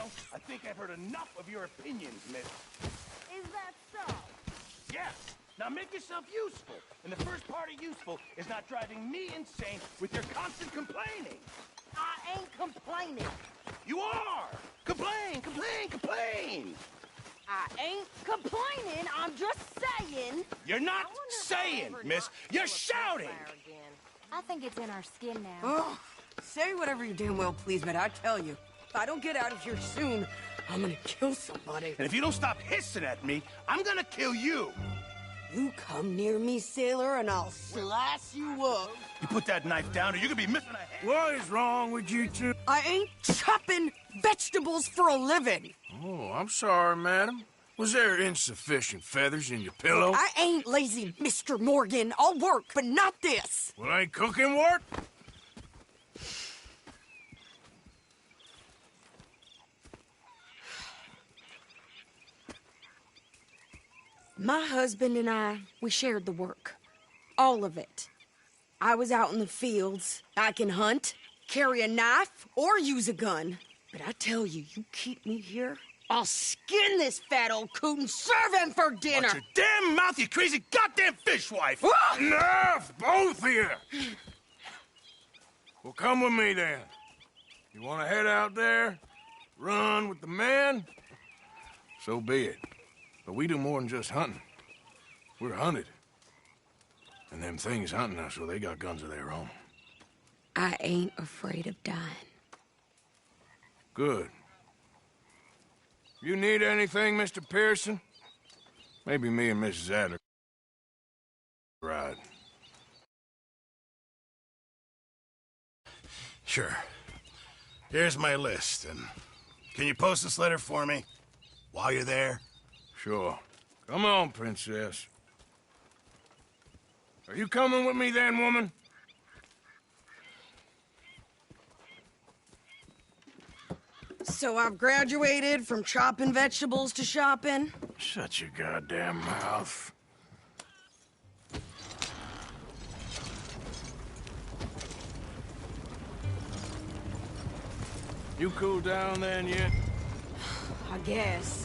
Well, I think I've heard enough of your opinions, miss. Is that so? Yes. Now make yourself useful. And the first part of useful is not driving me insane with your constant complaining. I ain't complaining. You are! Complain, complain, complain! I ain't complaining. I'm just saying. You're not saying, miss. You're shouting! I think it's in our skin now. Oh, say whatever you damn well please, but I tell you, if I don't get out of here soon, I'm gonna kill somebody. And if you don't stop hissing at me, I'm gonna kill you. You come near me, sailor, and I'll slice you up. You put that knife down or you're gonna be missing a head. What is wrong with you two? I ain't chopping vegetables for a living. Oh, I'm sorry, madam. Was there insufficient feathers in your pillow? I ain't lazy, Mr. Morgan. I'll work, but not this. Well, ain't cooking work? My husband and I, we shared the work. All of it. I was out in the fields. I can hunt, carry a knife, or use a gun. But I tell you, you keep me here, I'll skin this fat old coot and serve him for dinner. Watch your damn mouth, you crazy goddamn fishwife! Enough, both of you! Well, come with me, then. You want to head out there, run with the men? So be it. But we do more than just hunting. We're hunted. And them things hunting us, well, they got guns of their own. I ain't afraid of dying. Good. You need anything, Mr. Pearson? Maybe me and Mrs. Adler ride. Sure. Here's my list, and can you post this letter for me? While you're there? Sure. Come on, princess. Are you coming with me then, woman? So I've graduated from chopping vegetables to shopping? Shut your goddamn mouth. You cooled down then yet? I guess.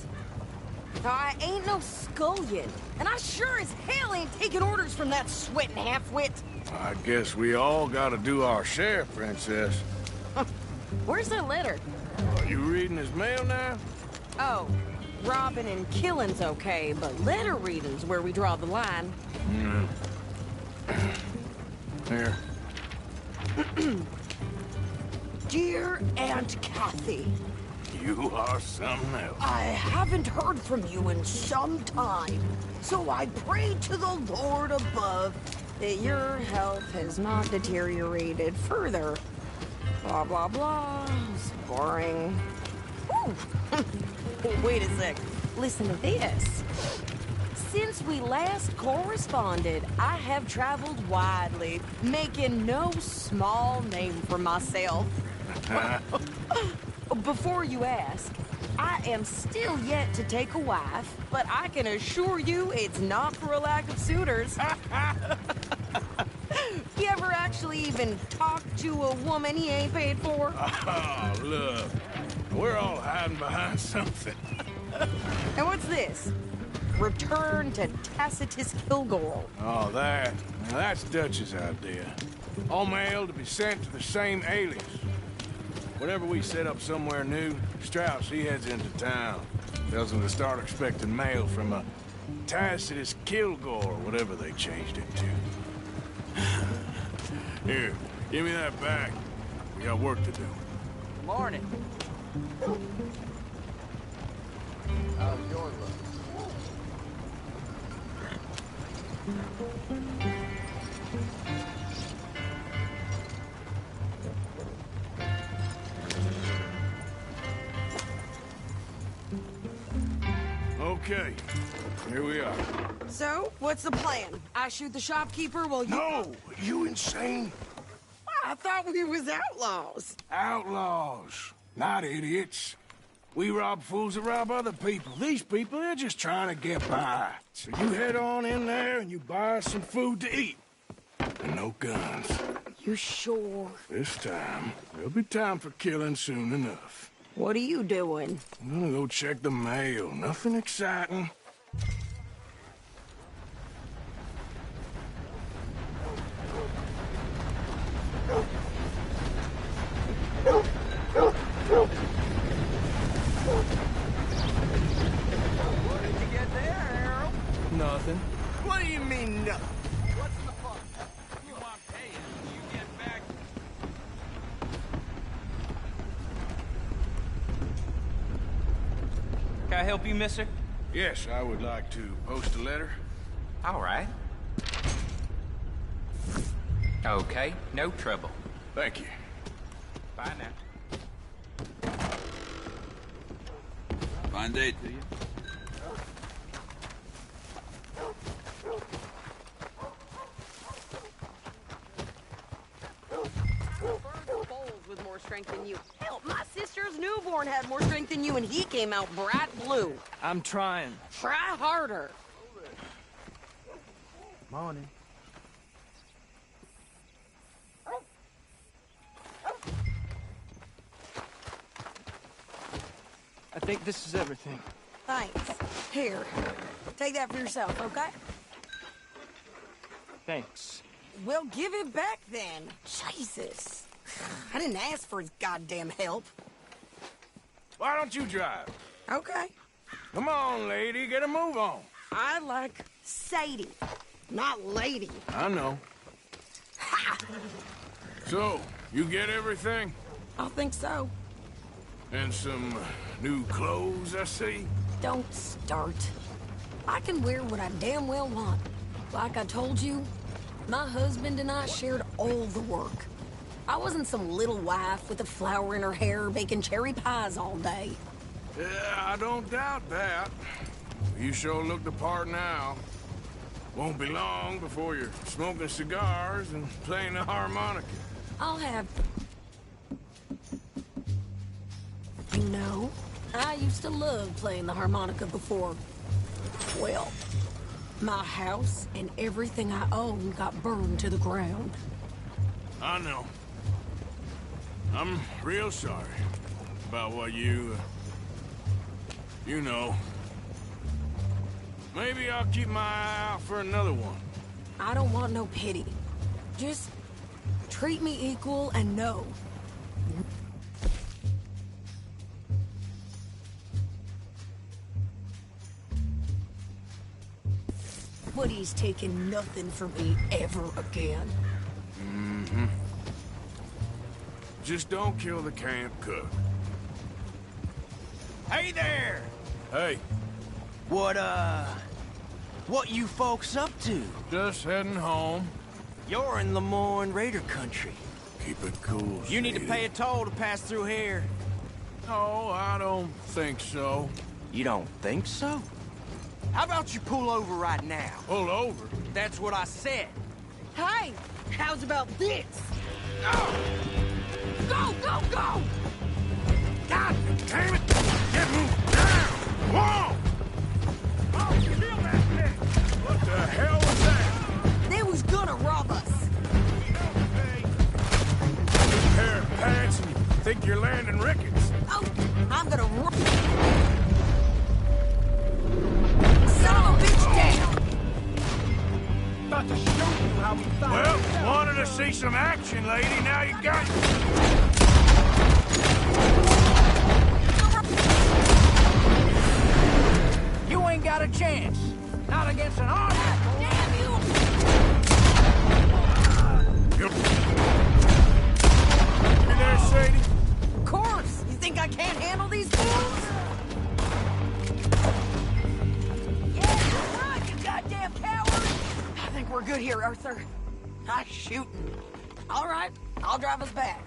I ain't no scullion, and I sure as hell ain't taking orders from that sweating half-wit. I guess we all gotta do our share, princess. Where's that letter? Are you reading his mail now? Oh, robbing and killing's okay, but letter reading's where we draw the line. Here. Dear Aunt Kathy, You are something else. I haven't heard from you in some time, so I pray to the Lord above that your health has not deteriorated further. Blah, blah, blah. It's boring. Ooh. Wait a sec. Listen to this. Since we last corresponded, I have traveled widely, making no small name for myself. Before you ask, I am still yet to take a wife, but I can assure you it's not for a lack of suitors. You ever actually even talk to a woman he ain't paid for? Oh, look. We're all hiding behind something. And what's this? Return to Tacitus Kilgore. Oh, that. Now, that's Dutch's idea. All mail to be sent to the same alias. Whenever we set up somewhere new, Strauss, he heads into town. Tells them to start expecting mail from a Tacitus Kilgore, whatever they changed it to. Here, give me that back. We got work to do. Morning. How's your luck? Okay, here we are. So, what's the plan? I shoot the shopkeeper while you... No! You insane? I thought we was outlaws. Outlaws, not idiots. We rob fools that rob other people. These people, they're just trying to get by. So you head on in there and you buy some food to eat. And no guns. You sure? This time, there'll be time for killing soon enough. What are you doing? I'm gonna go check the mail. Nothing exciting. What did you get there, Harold? Nothing. What do you mean, nothing? What's the fuss? You want paying when you get back. Can I help you, mister? Yes, I would like to post a letter. All right. Okay, no trouble. Thank you. Bye now. Fine day to you. Bowls with more strength than you. Hell, my sister's newborn had more strength than you, and he came out bright blue. I'm trying. Try harder. Morning. I think this is everything. Thanks. Here, take that for yourself, okay? Thanks. Well, give it back then. Jesus. I didn't ask for his goddamn help. Why don't you drive? Okay. Come on, lady, get a move on. I like Sadie, not lady. I know. Ha! So, you get everything? I think so. And some new clothes, I see? Don't start. I can wear what I damn well want. Like I told you, my husband and I shared all the work. I wasn't some little wife with a flower in her hair baking cherry pies all day. Yeah, I don't doubt that. You sure look the part now. Won't be long before you're smoking cigars and playing the harmonica. I'll have... You know, I used to love playing the harmonica before. Well, my house and everything I own got burned to the ground. I know. I'm real sorry about what you know. Maybe I'll keep my eye out for another one. I don't want no pity. Just treat me equal and know. But he's taking nothing from me ever again. Mm-hmm. Just don't kill the camp cook. Hey there! Hey, What you folks up to? just heading home. You're in Lemoyne Raider country. Keep it cool, You need to Sadie. pay a toll to pass through here. No, I don't think so. You don't think so? How about you pull over right now? Pull over. That's what I said. Hey, how's about this? Oh, Go, go, go! God damn it! Get moved now! Whoa! Oh, kill that thing! What the hell was that? They was gonna rob us. Pair of pants and you think you're landing Ricketts. Oh, I'm gonna run. Son of a bitch down! About to show you how we thought. Well, wanted to see some action, lady. Now you got it. You ain't got a chance. Not against an army. Damn you! You there, Sadie? Of course! You think I can't handle these fools? Yeah, you're right, you goddamn coward! I think we're good here, Arthur. Nice shooting. All right, I'll drive us back.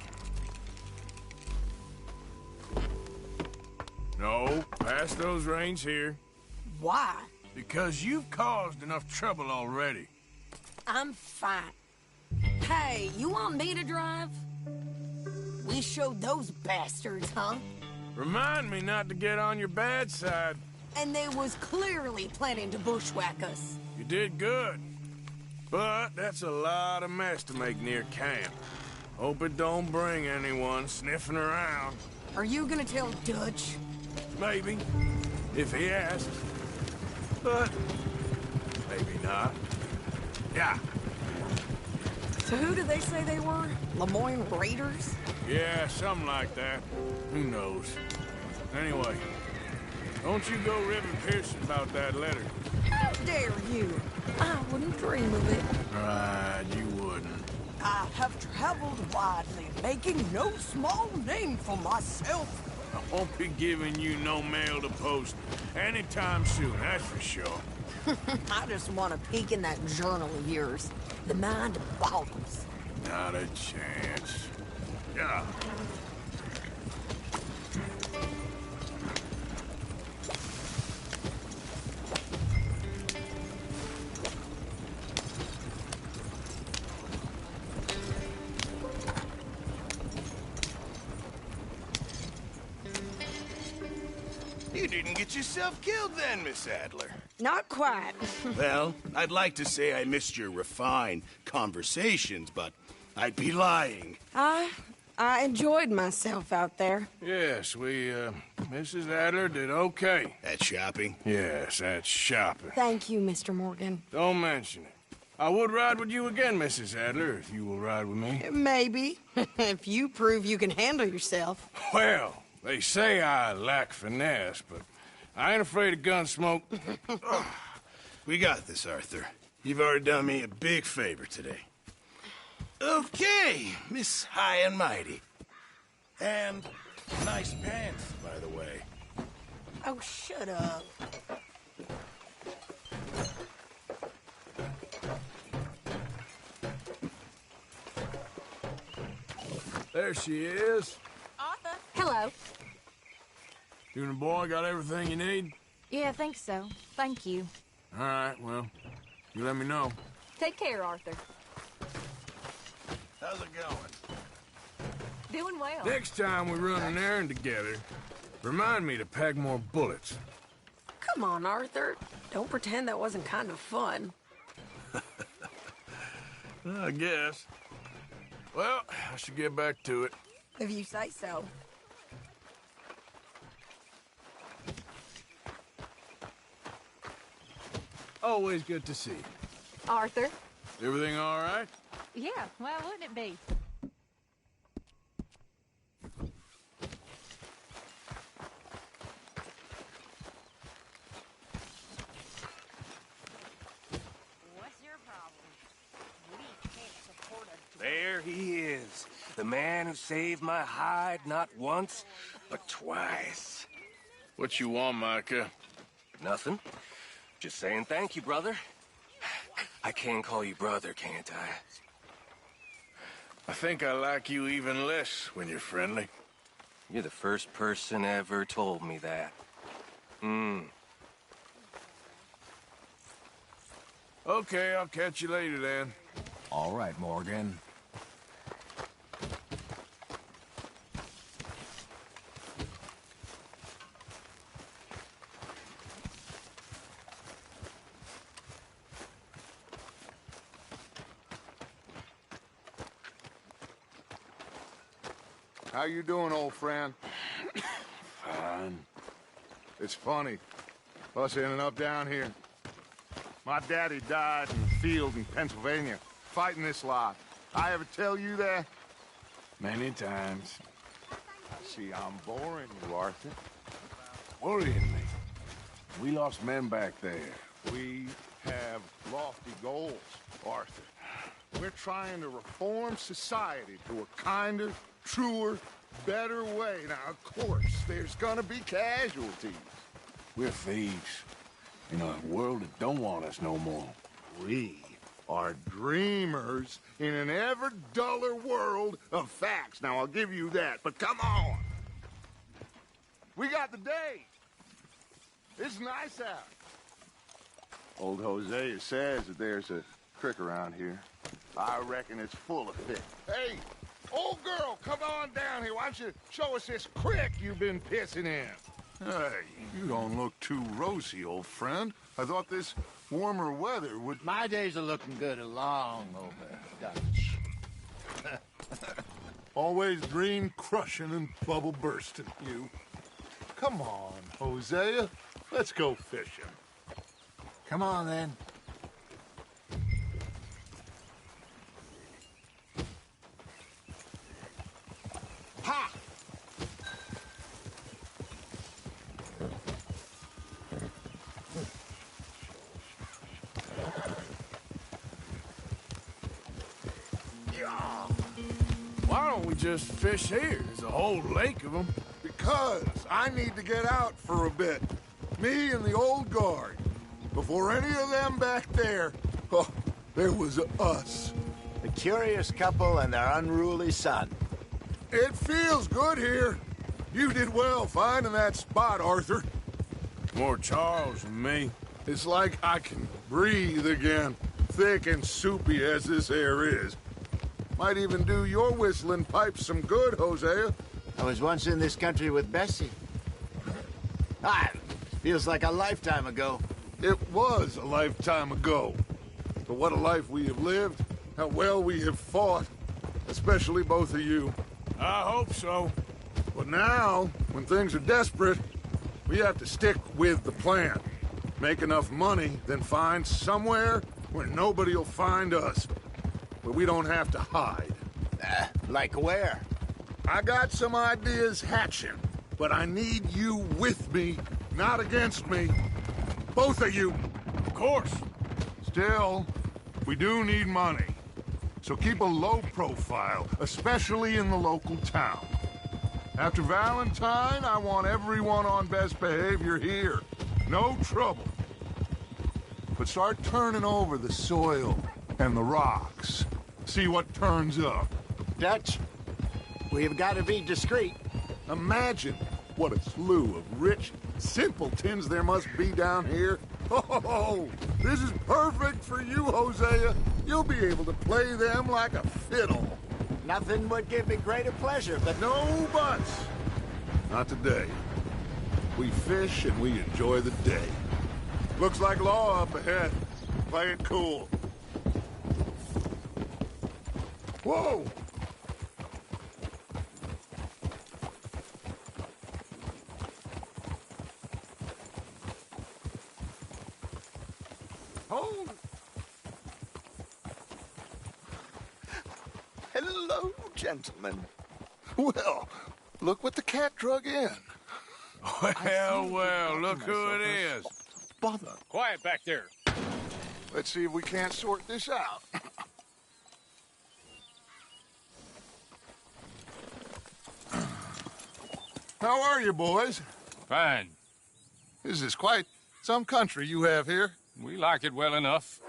No, pass those reins here. Why? Because you've caused enough trouble already. I'm fine. Hey, you want me to drive? We showed those bastards, huh? Remind me not to get on your bad side. And they was clearly planning to bushwhack us. You did good. But that's a lot of mess to make near camp. Hope it don't bring anyone sniffing around. Are you gonna tell Dutch? Maybe, if he asks. But maybe not. Yeah. So who do they say they were? Lemoyne Raiders? Yeah, something like that. Who knows? Anyway, don't you go ribbing Pearson about that letter. How dare you? I wouldn't dream of it. Right, you wouldn't. I have traveled widely, making no small name for myself. I won't be giving you no mail to post anytime soon, that's for sure. I just want to peek in that journal of yours. The mind boggles. Not a chance. Yeah. You didn't get yourself killed then, Miss Adler. Not quite. Well, I'd like to say I missed your refined conversations, but I'd be lying. I enjoyed myself out there. Yes, Mrs. Adler did okay. At shopping? Yes, that's shopping. Thank you, Mr. Morgan. Don't mention it. I would ride with you again, Mrs. Adler, if you will ride with me. Maybe. If you prove you can handle yourself. Well, they say I lack finesse, but I ain't afraid of gun smoke. We got this, Arthur. You've already done me a big favor today. Okay, Miss High and Mighty. And nice pants, by the way. Oh, shut up. There she is. Arthur. Hello. You and the boy got everything you need? Yeah, I think so. Thank you. All right, well, you let me know. Take care, Arthur. How's it going? Doing well. Next time we run an errand together, remind me to pack more bullets. Come on, Arthur. Don't pretend that wasn't kind of fun. I guess. Well, I should get back to it. If you say so. Always good to see you. Arthur? Everything all right? Yeah, why wouldn't it be? What's your problem? We can't support a... There he is. The man who saved my hide not once, but twice. What you want, Micah? Nothing. Just saying thank you, brother. I can call you brother, can't I? I think I like you even less when you're friendly. You're the first person ever told me that. Okay, I'll catch you later then. All right, Morgan. How you doing, old friend? Fine. It's funny, us ending up down here. My daddy died in the field in Pennsylvania, fighting this lot. I ever tell you that? Many times. See, I'm boring you, Arthur. Worrying me. We lost men back there. We have lofty goals, Arthur. We're trying to reform society to a kinder, truer, better way. Now, of course, there's gonna be casualties. We're thieves. In a world that don't want us no more. We are dreamers in an ever duller world of facts. Now, I'll give you that, but come on. We got the day. It's nice out. Old Hosea says that there's a creek around here. I reckon it's full of fish. Hey, old girl, come on down here. Why don't you show us this creek you've been pissing in? Hey, you don't look too rosy, old friend. I thought this warmer weather would... My days are looking good along over, Dutch. Always dream crushing and bubble bursting, you. Come on, Hosea. Let's go fishing. Come on, then. Ha! Why don't we just fish here? There's a whole lake of them. Because I need to get out for a bit. Me and the old guard. Before any of them back there, oh, there was us. The curious couple and their unruly son. It feels good here. You did well finding that spot, Arthur. More Charles than me. It's like I can breathe again, thick and soupy as this air is. Might even do your whistling pipes some good, Hosea. I was once in this country with Bessie. Feels like a lifetime ago. It was a lifetime ago. But what a life we have lived, how well we have fought, especially both of you. I hope so. But now, when things are desperate, we have to stick with the plan. Make enough money, then find somewhere where nobody will find us. Where we don't have to hide. Like where? I got some ideas hatching, but I need you with me, not against me. Both of you. Of course. Still, we do need money. So keep a low profile, especially in the local town. After Valentine, I want everyone on best behavior here. No trouble. But start turning over the soil and the rocks. See what turns up. Dutch, we've got to be discreet. Imagine what a slew of rich simpletons there must be down here. Oh, this is perfect for you, Hosea. You'll be able to play them like a fiddle. Nothing would give me greater pleasure, but... No buts. Not today. We fish and we enjoy the day. Looks like law up ahead. Play it cool. Whoa! Oh. Hello, gentlemen. Well, look what the cat drug in. Well, look who it is. Bother. Quiet back there. Let's see if we can't sort this out. How are you, boys? Fine. This is quite some country you have here. We like it well enough.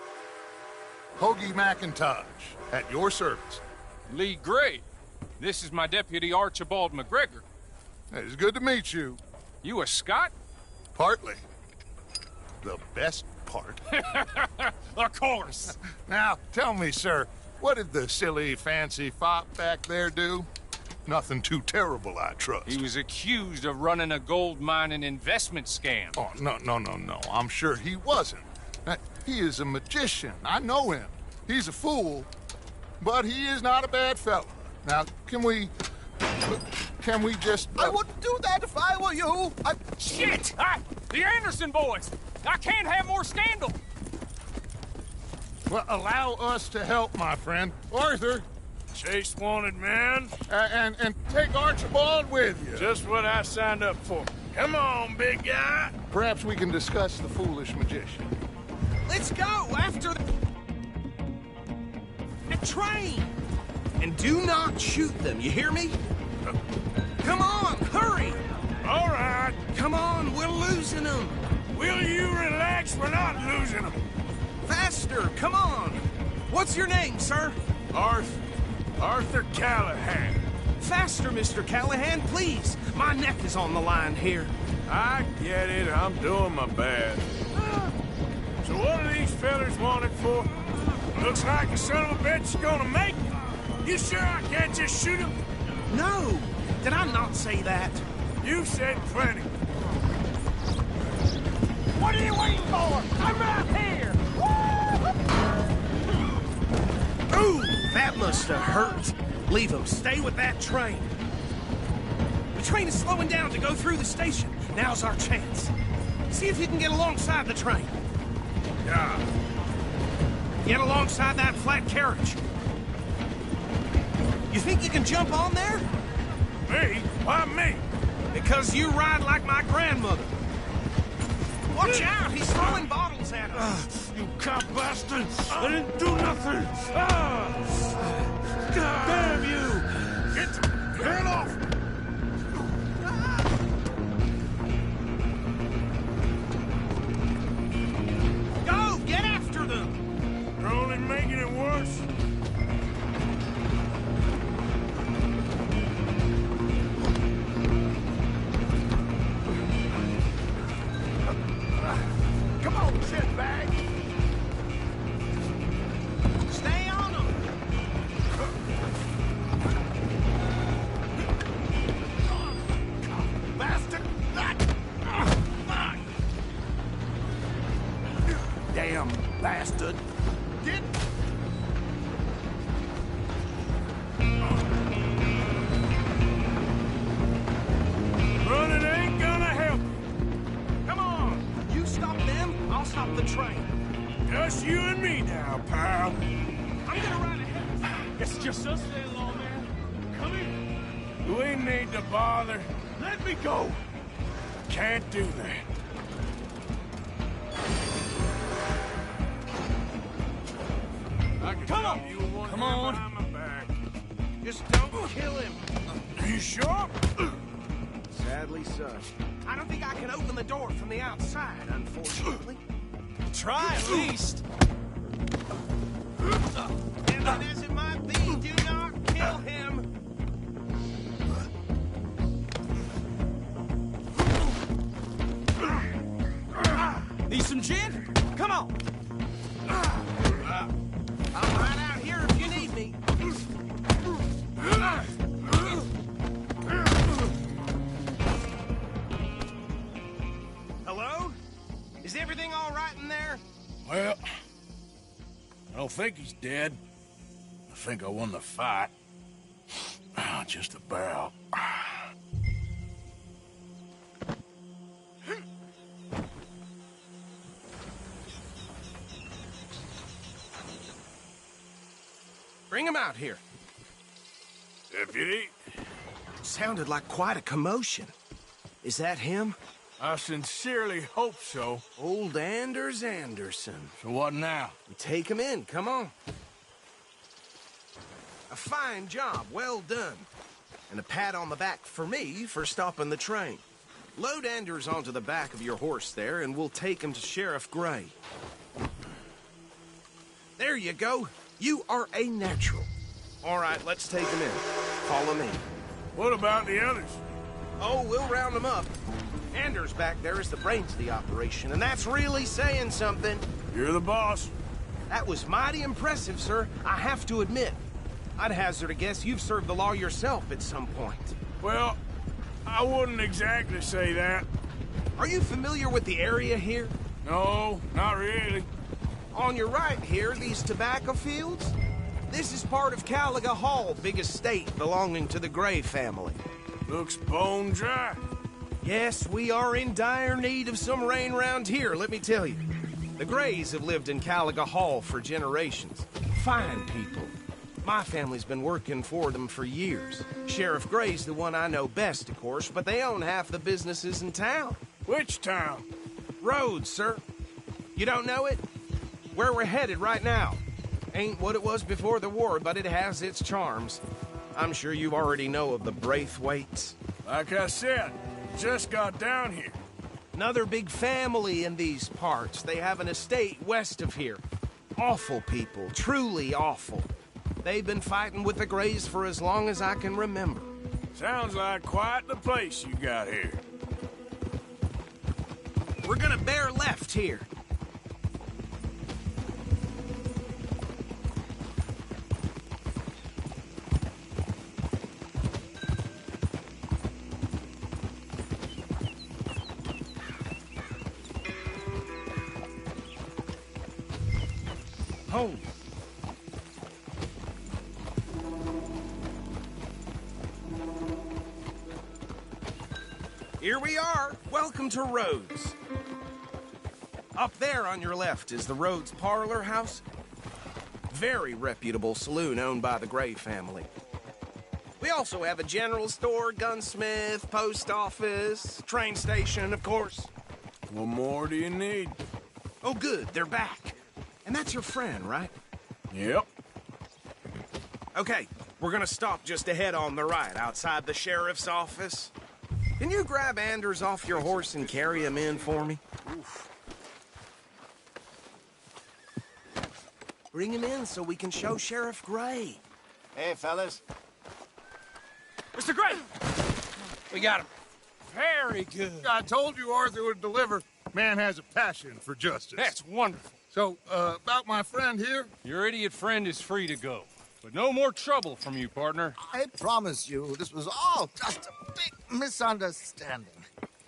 Hoagie McIntosh, at your service. Lee Gray. This is my deputy Archibald McGregor. It's good to meet you. You a Scot? Partly. The best part. Of course. Now, tell me, sir, what did the silly, fancy fop back there do? Nothing too terrible, I trust. He was accused of running a gold mining investment scam. Oh, no. I'm sure he wasn't. He is a magician. I know him. He's a fool, but he is not a bad fellow. Now, can we just... I wouldn't do that if I were you. Shit! The Anderson boys! I can't have more scandal! Well, allow us to help, my friend. Arthur! Chase wanted man. And take Archibald with you. Just what I signed up for. Come on, big guy. Perhaps we can discuss the foolish magician. Let's go after the train. And do not shoot them, you hear me? Come on, hurry! All right. Come on, we're losing them. Will you relax? We're not losing them. Faster, come on. What's your name, sir? Arthur Callahan. Faster, Mr. Callahan, please. My neck is on the line here. I get it. I'm doing my best. So what are these fellas wanted for? Looks like a son of a bitch is gonna make it. You sure I can't just shoot him? No. Did I not say that? You said plenty. What are you waiting for? I'm right here! Ooh, that must have hurt. Leave him. Stay with that train. The train is slowing down to go through the station. Now's our chance. See if you can get alongside the train. Yeah. Get alongside that flat carriage. You think you can jump on there? Me? Why me? Because you ride like my grandmother. Watch out! He's throwing bottles at us. You cop bastard! I didn't do nothing! Damn you! Get off! Go! Get after them! You're only making it worse. Come on, shitbag! Stay on them! Bastard! Damn bastard! Get... Running ain't gonna help. Come on! You stop them, I'll stop the train. Just you and me now, pal. I'm gonna ride ahead. Guess it's just us today, lawman. Come here. We need to bother. Let me go. Can't do that. I can Come help on. you with one Come hand on. behind my back. Just don't kill him. Are you sure? Sadly so. I don't think I can open the door from the outside, unfortunately. Try at least. Deadly as it might be, do not kill him. Need some gin? Come on. I'll ride out here if you need me. Hello? Is everything all right in there? Well, I don't think he's dead. I think I won the fight. Just about. Bring him out here. Deputy, Sounded like quite a commotion. Is that him? I sincerely hope so. Old Anders Anderson. So what now? We take him in, come on. A fine job, well done. And a pat on the back for me for stopping the train. Load Anders onto the back of your horse there, and we'll take him to Sheriff Gray. There you go. You are a natural. All right, let's take him in. Follow me. What about the others? Oh, we'll round them up. Anders back there is the brains of the operation, and that's really saying something. You're the boss. That was mighty impressive, sir. I have to admit. I'd hazard a guess you've served the law yourself at some point. Well, I wouldn't exactly say that. Are you familiar with the area here? No, not really. On your right here, these tobacco fields? This is part of Caliga Hall, big estate belonging to the Gray family. Looks bone dry. Yes, we are in dire need of some rain round here, let me tell you. The Grays have lived in Caliga Hall for generations. Fine people. My family's been working for them for years. Sheriff Gray's the one I know best, of course, but they own half the businesses in town. Which town? Rhodes, sir. You don't know it? Where we're headed right now. Ain't what it was before the war, but it has its charms. I'm sure you already know of the Braithwaites. Like I said, just got down here. Another big family in these parts. They have an estate west of here. Awful people, truly awful. They've been fighting with the Grays for as long as I can remember. Sounds like quite the place you got here. We're gonna bear left here. Here we are. Welcome to Rhodes. Up there on your left is the Rhodes Parlor House. Very reputable saloon owned by the Gray family. We also have a general store, gunsmith, post office, train station, of course. What more do you need? Oh, good, they're back. And that's your friend, right? Yep. Okay, we're gonna stop just ahead on the right, outside the sheriff's office. Can you grab Anders off your horse and carry him in for me? Oof. Bring him in so we can show Sheriff Gray. Hey, fellas. Mr. Gray! We got him. Very good. I told you Arthur would deliver. Man has a passion for justice. That's wonderful. So, about my friend here? Your idiot friend is free to go. But no more trouble from you, partner. I promise you, this was all just a big misunderstanding.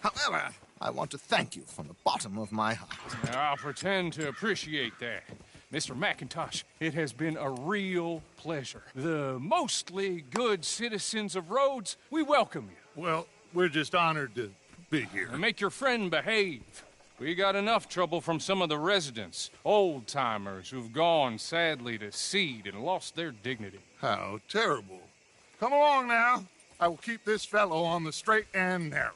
However, I want to thank you from the bottom of my heart. I'll pretend to appreciate that. Mr. McIntosh, it has been a real pleasure. The mostly good citizens of Rhodes, we welcome you. Well, we're just honored to be here. And make your friend behave. We got enough trouble from some of the residents, old-timers who've gone, sadly, to seed and lost their dignity. How terrible. Come along now. I will keep this fellow on the straight and narrow.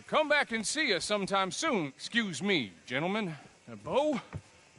Come back and see us sometime soon. Excuse me, gentlemen. Bo,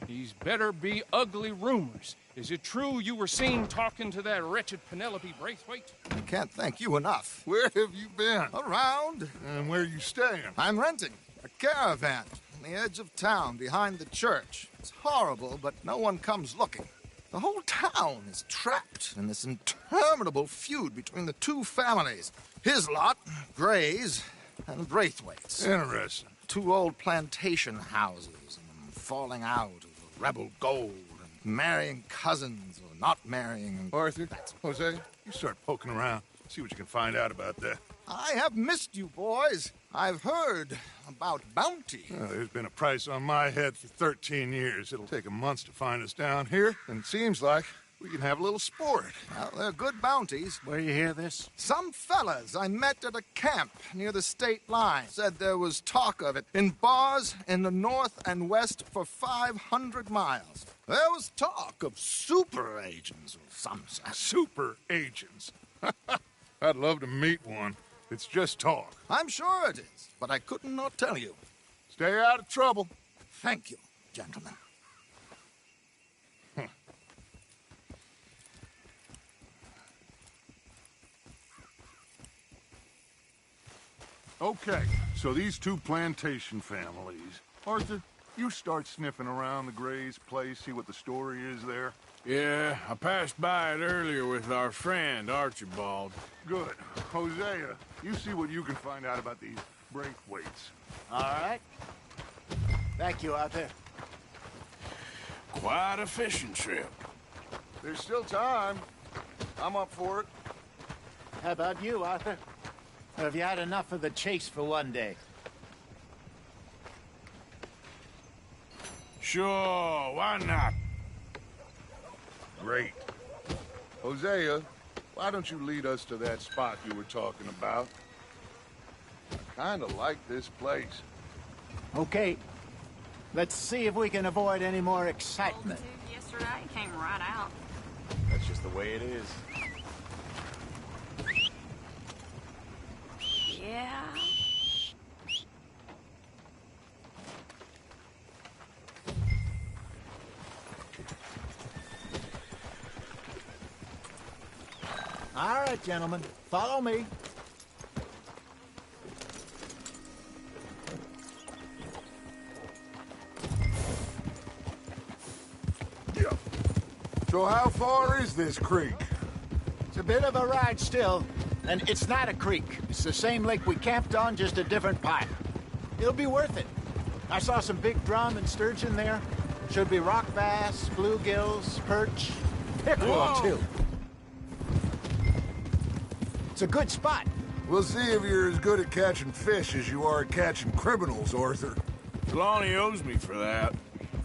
these better be ugly rumors. Is it true you were seen talking to that wretched Penelope Braithwaite? I can't thank you enough. Where have you been? Around. And where are you staying? I'm renting a caravan on the edge of town behind the church. It's horrible, but no one comes looking. The whole town is trapped in this interminable feud between the two families. His lot, Gray's, and Braithwaite's. Interesting. Two old plantation houses, and falling out over rebel gold, and marrying cousins or not marrying. Arthur, Jose, you start poking around. See what you can find out about that. I have missed you, boys. I've heard about bounty. Well, there's been a price on my head for 13 years. It'll take 'em months to find us down here, and it seems like we can have a little sport. Well, they're good bounties. Where you hear this? Some fellas I met at a camp near the state line said there was talk of it in bars in the north and west for 500 miles. There was talk of super agents of some sort. Super agents. I'd love to meet one. It's just talk. I'm sure it is, but I couldn't not tell you. Stay out of trouble. Thank you, gentlemen. Okay, so these two plantation families. Arthur, you start sniffing around the Gray's place, see what the story is there. Yeah, I passed by it earlier with our friend, Archibald. Good. Hosea, you see what you can find out about these Braithwaites. All right. Thank you, Arthur. Quite a fishing trip. There's still time. I'm up for it. How about you, Arthur? Or have you had enough of the chase for one day? Sure, why not? Great. Hosea, why don't you lead us to that spot you were talking about? I kind of like this place. Okay. Let's see if we can avoid any more excitement. Yesterday came right out. That's just the way it is. Yeah. All right, gentlemen. Follow me. So how far is this creek? It's a bit of a ride still, and it's not a creek. It's the same lake we camped on, just a different pipe. It'll be worth it. I saw some big drum and sturgeon there. Should be rock bass, bluegills, perch, pickerel too. It's a good spot. We'll see if you're as good at catching fish as you are at catching criminals, Arthur. Trelawney owes me for that.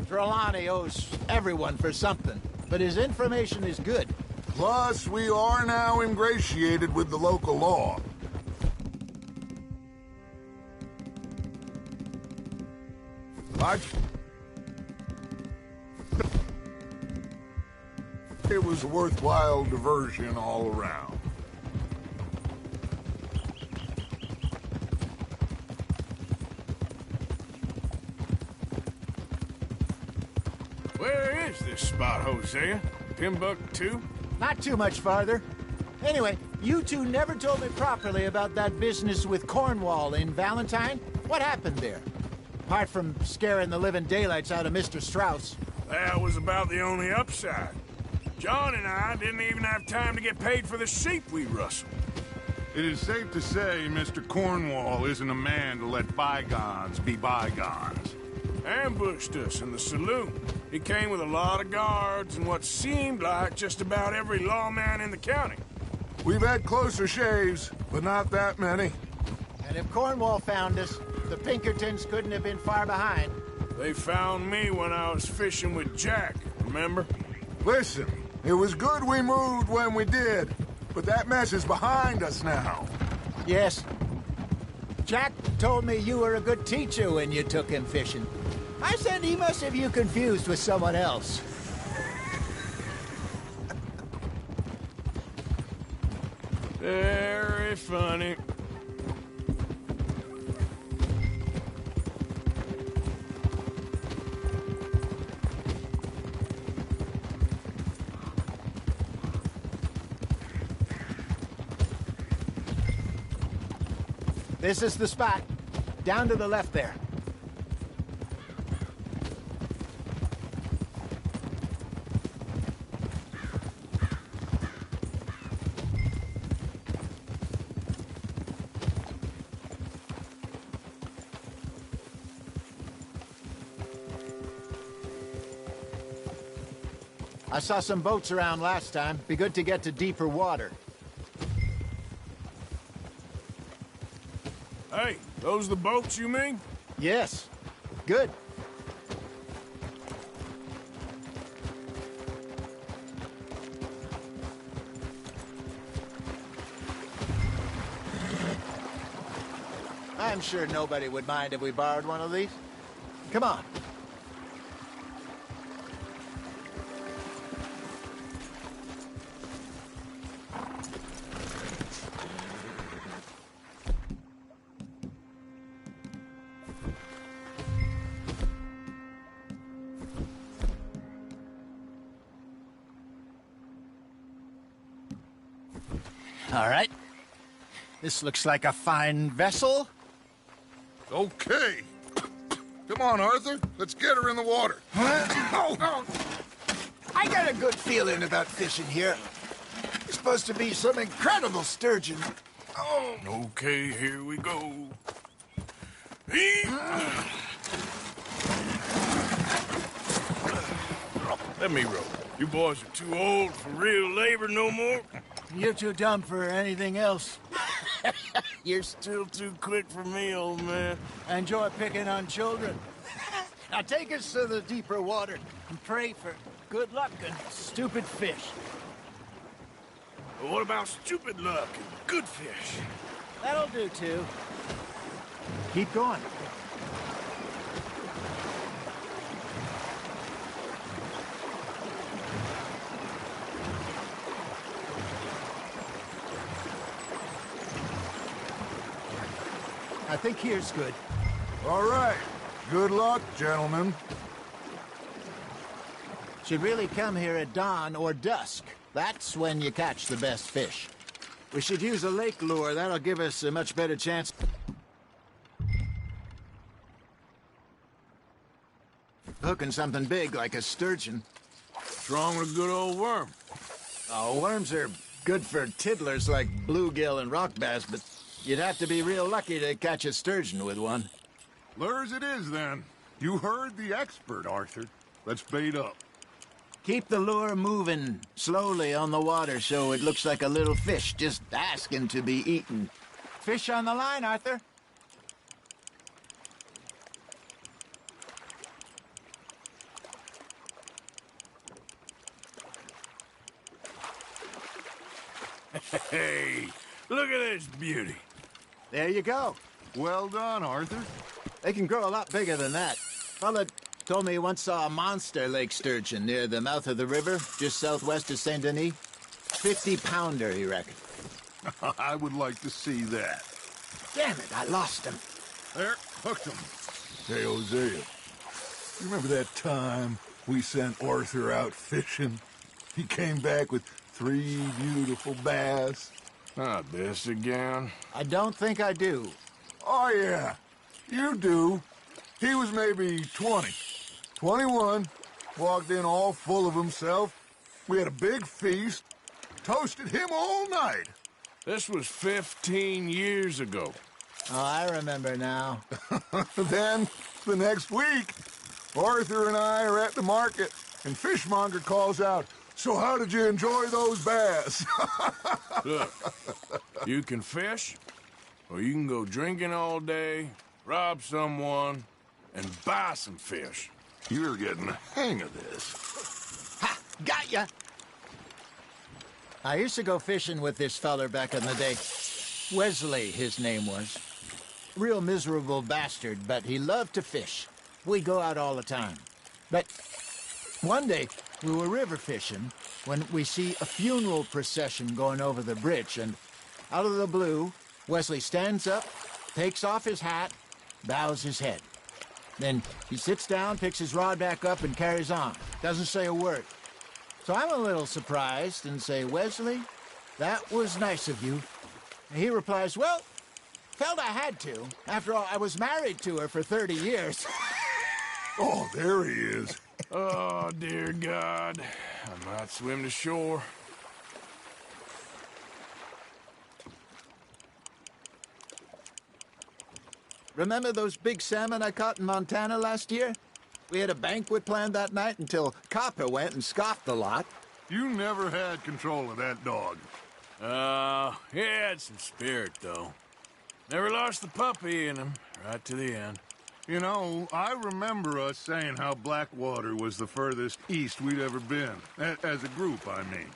Trelawney owes everyone for something, but his information is good. Plus, we are now ingratiated with the local law. It was a worthwhile diversion all around. Where is this spot, Hosea? Timbuktu? Not too much farther. Anyway, you two never told me properly about that business with Cornwall in Valentine. What happened there? Apart from scaring the living daylights out of Mr. Strauss. That was about the only upside. John and I didn't even have time to get paid for the sheep we rustled. It is safe to say Mr. Cornwall isn't a man to let bygones be bygones. Ambushed us in the saloon. He came with a lot of guards and what seemed like just about every lawman in the county. We've had closer shaves, but not that many. And if Cornwall found us, the Pinkertons couldn't have been far behind. They found me when I was fishing with Jack, remember? Listen, it was good we moved when we did, but that mess is behind us now. Yes. Jack told me you were a good teacher when you took him fishing. I said he must have you confused with someone else. Very funny. This is the spot. Down to the left there. I saw some boats around last time. Be good to get to deeper water. Hey, those the boats you mean? Yes. Good. I'm sure nobody would mind if we borrowed one of these. Come on. All right. This looks like a fine vessel. Okay. Come on, Arthur. Let's get her in the water. I got a good feeling about fishing here. It's supposed to be some incredible sturgeon. Oh. Okay, here we go. Let me row. You boys are too old for real labor no more. You're too dumb for anything else. You're still too quick for me, old man. I enjoy picking on children. Now take us to the deeper water and pray for good luck and stupid fish. But what about stupid luck and good fish? That'll do, too. Keep going. I think here's good. All right. Good luck, gentlemen. Should really come here at dawn or dusk. That's when you catch the best fish. We should use a lake lure. That'll give us a much better chance. Hooking something big like a sturgeon. What's wrong with a good old worm? Oh, worms are good for tiddlers like bluegill and rock bass, but you'd have to be real lucky to catch a sturgeon with one. Lures it is, then. You heard the expert, Arthur. Let's bait up. Keep the lure moving slowly on the water so it looks like a little fish just asking to be eaten. Fish on the line, Arthur. Hey, look at this beauty. There you go. Well done, Arthur. They can grow a lot bigger than that. Fella told me he once saw a monster lake sturgeon near the mouth of the river, just southwest of Saint Denis. 50-pounder, he reckoned. I would like to see that. Damn it, I lost him. There, hooked him. Hey, Hosea, you remember that time we sent Arthur out fishing? He came back with 3 beautiful bass. Not this again. I don't think I do. Oh, yeah, you do. He was maybe 20, 21, walked in all full of himself. We had a big feast, toasted him all night. This was 15 years ago. Oh, I remember now. Then, the next week, Arthur and I are at the market, and Fishmonger calls out, "So how did you enjoy those bass?" Look, you can fish, or you can go drinking all day, rob someone, and buy some fish. You're getting the hang of this. Ha! Got ya! I used to go fishing with this feller back in the day. Wesley, his name was. Real miserable bastard, but he loved to fish. We'd go out all the time. But one day, we were river fishing when we see a funeral procession going over the bridge, and out of the blue, Wesley stands up, takes off his hat, bows his head. Then he sits down, picks his rod back up, and carries on. Doesn't say a word. So I'm a little surprised and say, "Wesley, that was nice of you." And he replies, "Well, felt I had to. After all, I was married to her for 30 years. Oh, there he is. Oh, dear God. I might swim to shore. Remember those big salmon I caught in Montana last year? We had a banquet planned that night until Copper went and scoffed the lot. You never had control of that dog. He had some spirit, though. Never lost the puppy in him, right to the end. You know, I remember us saying how Blackwater was the furthest east we'd ever been. As a group, I mean.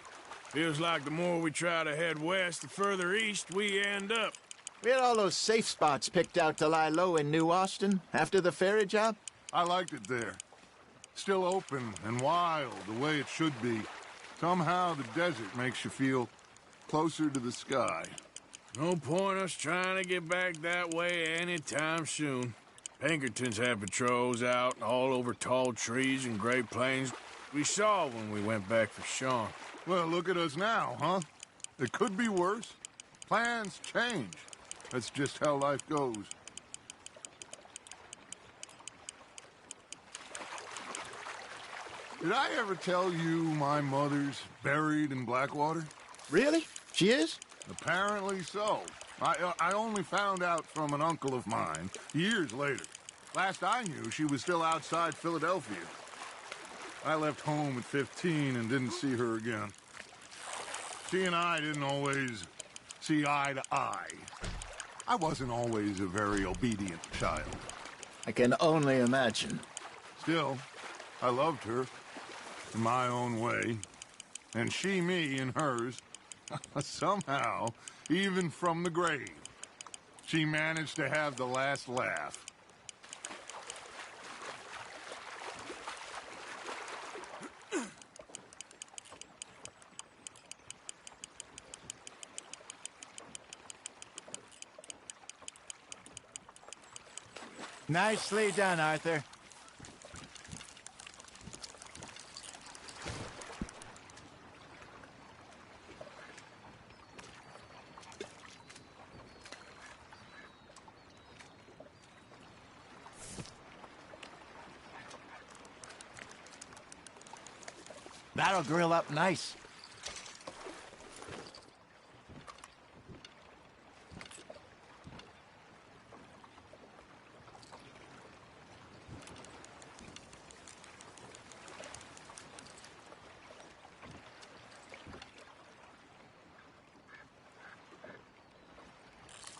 Feels like the more we try to head west, the further east we end up. We had all those safe spots picked out to lie low in New Austin after the ferry job. I liked it there. Still open and wild, the way it should be. Somehow the desert makes you feel closer to the sky. No point us trying to get back that way anytime soon. Pinkertons had patrols out all over tall trees and Great Plains. We saw when we went back for Sean. Well, look at us now, huh? It could be worse. Plans change. That's just how life goes. Did I ever tell you my mother's buried in Blackwater? Really? She is? Apparently so. I only found out from an uncle of mine years later. Last I knew, she was still outside Philadelphia. I left home at 15 and didn't see her again. She and I didn't always see eye to eye. I wasn't always a very obedient child. I can only imagine. Still, I loved her in my own way, and she me in hers. Somehow, even from the grave, she managed to have the last laugh. Nicely done, Arthur. That'll grill up nice.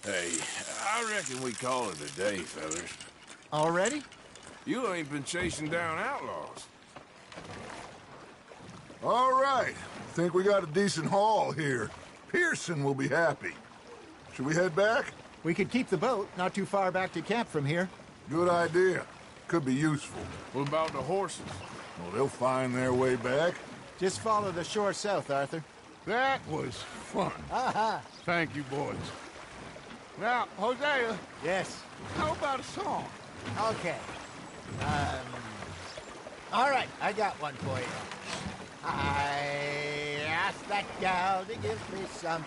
Hey, I reckon we call it a day, fellas. Already? You ain't been chasing down outlaws. All right. Think we got a decent haul here. Pearson will be happy. Should we head back? We could keep the boat not too far back to camp from here. Good idea. Could be useful. What about the horses? Well, they'll find their way back. Just follow the shore south, Arthur. That was fun. Aha! Thank you, boys. Now, Hosea, Yes. how about a song? Okay. All right, I got one for you. I asked that gal to give me some.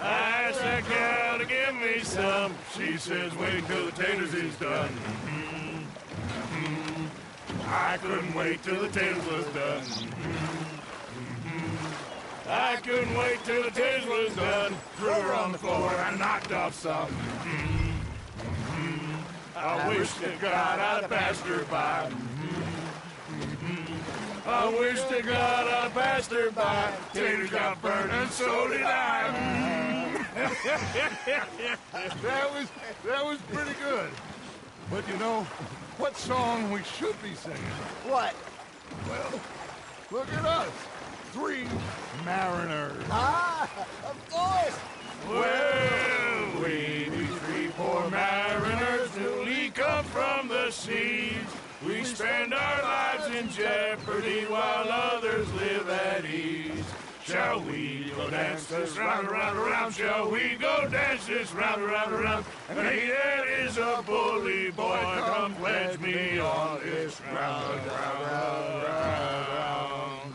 I asked that gal to give me some. She says, wait till the taters is done. I couldn't wait till the taters was done. I couldn't wait till the taters was done. Threw her on the floor and knocked off some. I wish to God I'd passed her by. I wish to God I passed her by. Taters got burned and so did I. That was pretty good. But you know, what song we should be singing? What? Well, look at us. 3 mariners. Ah, of course. Well, we be 3 poor mariners newly come from the seas. We spend our lives in jeopardy while others live at ease. Shall we go dance this round, around, around? Shall we go dance this round, around, around? And he that is a bully boy, come pledge me on this round, round, round.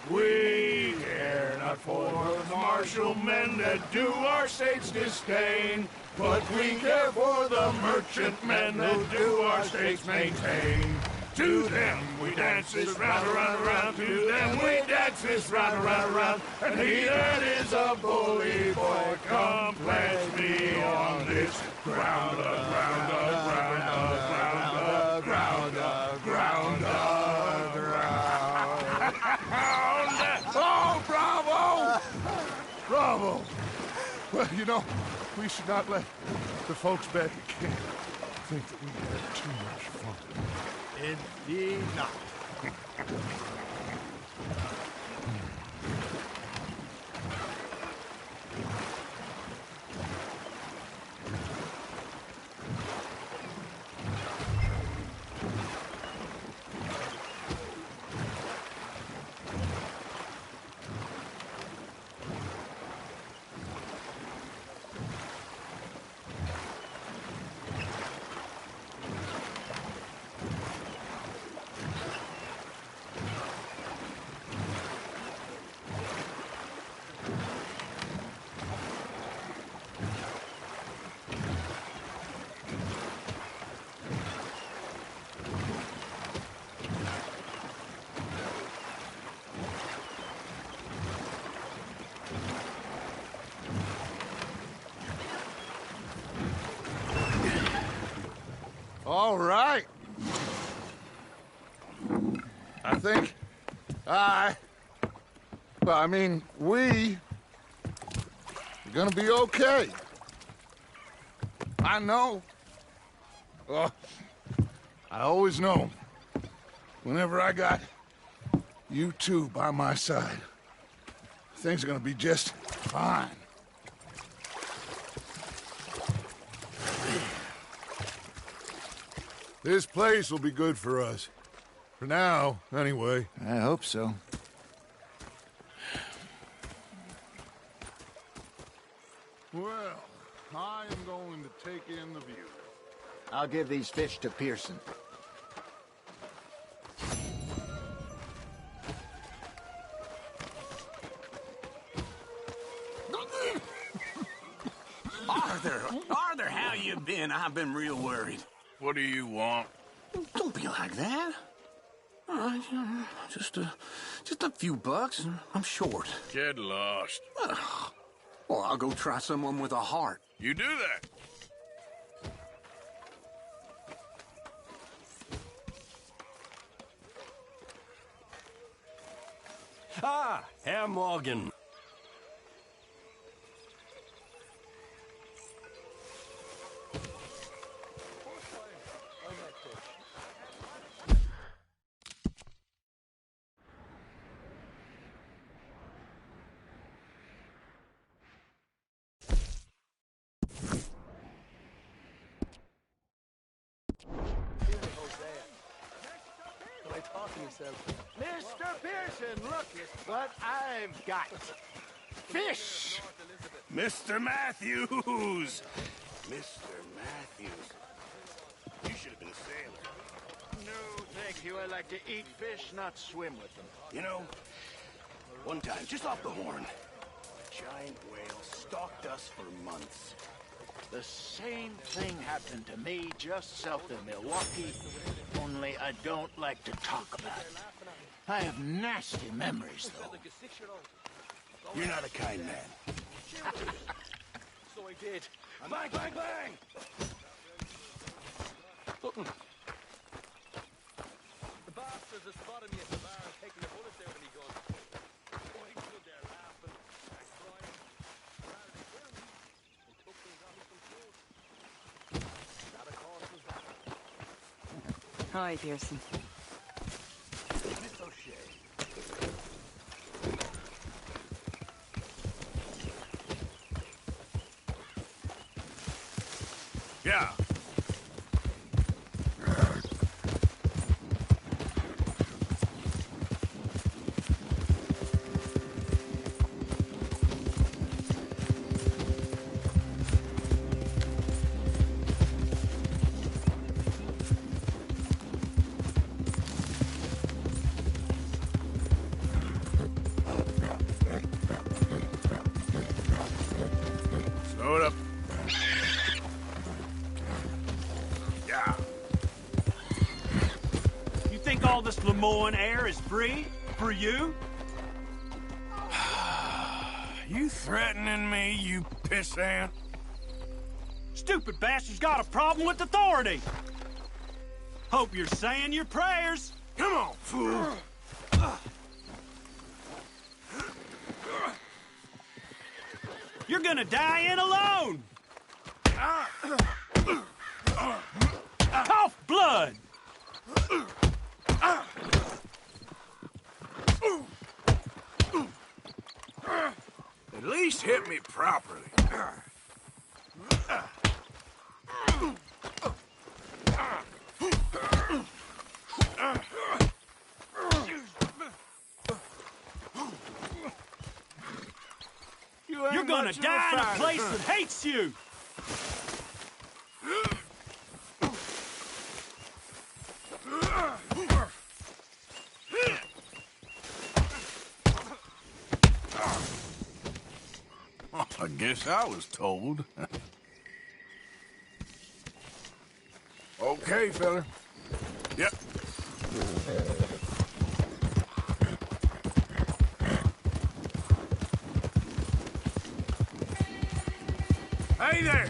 We care not for the martial men that do our states disdain, but we care for the merchant men that do our states maintain. To them we dance this round, around, around. To them we dance this round, around, around. And he that is a bully boy, come pledge me on this ground, ground, ground, ground, ground, ground, ground. Oh, bravo! Bravo! Well, you know, we should not let the folks back at camp think that we had too much fun. Indeed not. All right. I think we are gonna be okay. I know. Oh, I always know. Whenever I got you two by my side, things are gonna be just fine. This place will be good for us. For now, anyway. I hope so. Well, I am going to take in the view. I'll give these fish to Pearson. Arthur, how you been? I've been real worried. What do you want? Don't be like that. Just a few bucks, and I'm short. Get lost. Well, I'll go try someone with a heart. You do that. Ah, Herr Morgan. Mr. Pearson, look at what I've got. Fish! Mr. Matthews! Mr. Matthews. You should have been a sailor. No, thank you. I like to eat fish, not swim with them. You know, one time, just off the horn, a giant whale stalked us for months. The same thing happened to me just south of Milwaukee, only I don't like to talk about it. I have nasty memories, though. You're not a kind man. So I did. Bang, bang, bang! The bastards have spotted me at the bar and taken the bullets out of me gun. Oh, I stood there laughing and crying. Rather than kill me, and took me and got me some food. That, of course, was that. Hi, Pearson. Miss O'Shea. Yeah. Slow it up. Yeah. You think all this Lemoyne air is free for you? You threatening me, you pissant? Stupid bastard's got a problem with authority. Hope you're saying your prayers. Come on, fool. You're gonna die in alone. Cough blood. At least hit me properly. You're gonna die in a place that hates you. I guess I was told. Okay, fella. Yep. Hey there!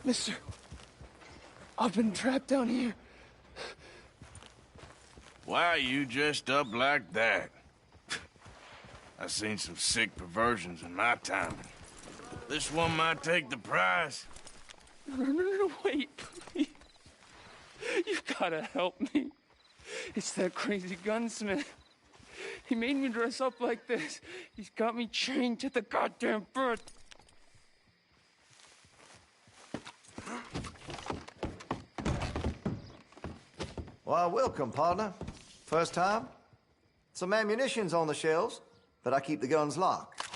Mister, I've been trapped down here. Why are you dressed up like that? I've seen some sick perversions in my time. This one might take the prize. No, wait, please. You gotta help me. It's that crazy gunsmith. He made me dress up like this. He's got me chained to the goddamn bird. Why, welcome, partner. First time? Some ammunition's on the shelves, but I keep the guns locked.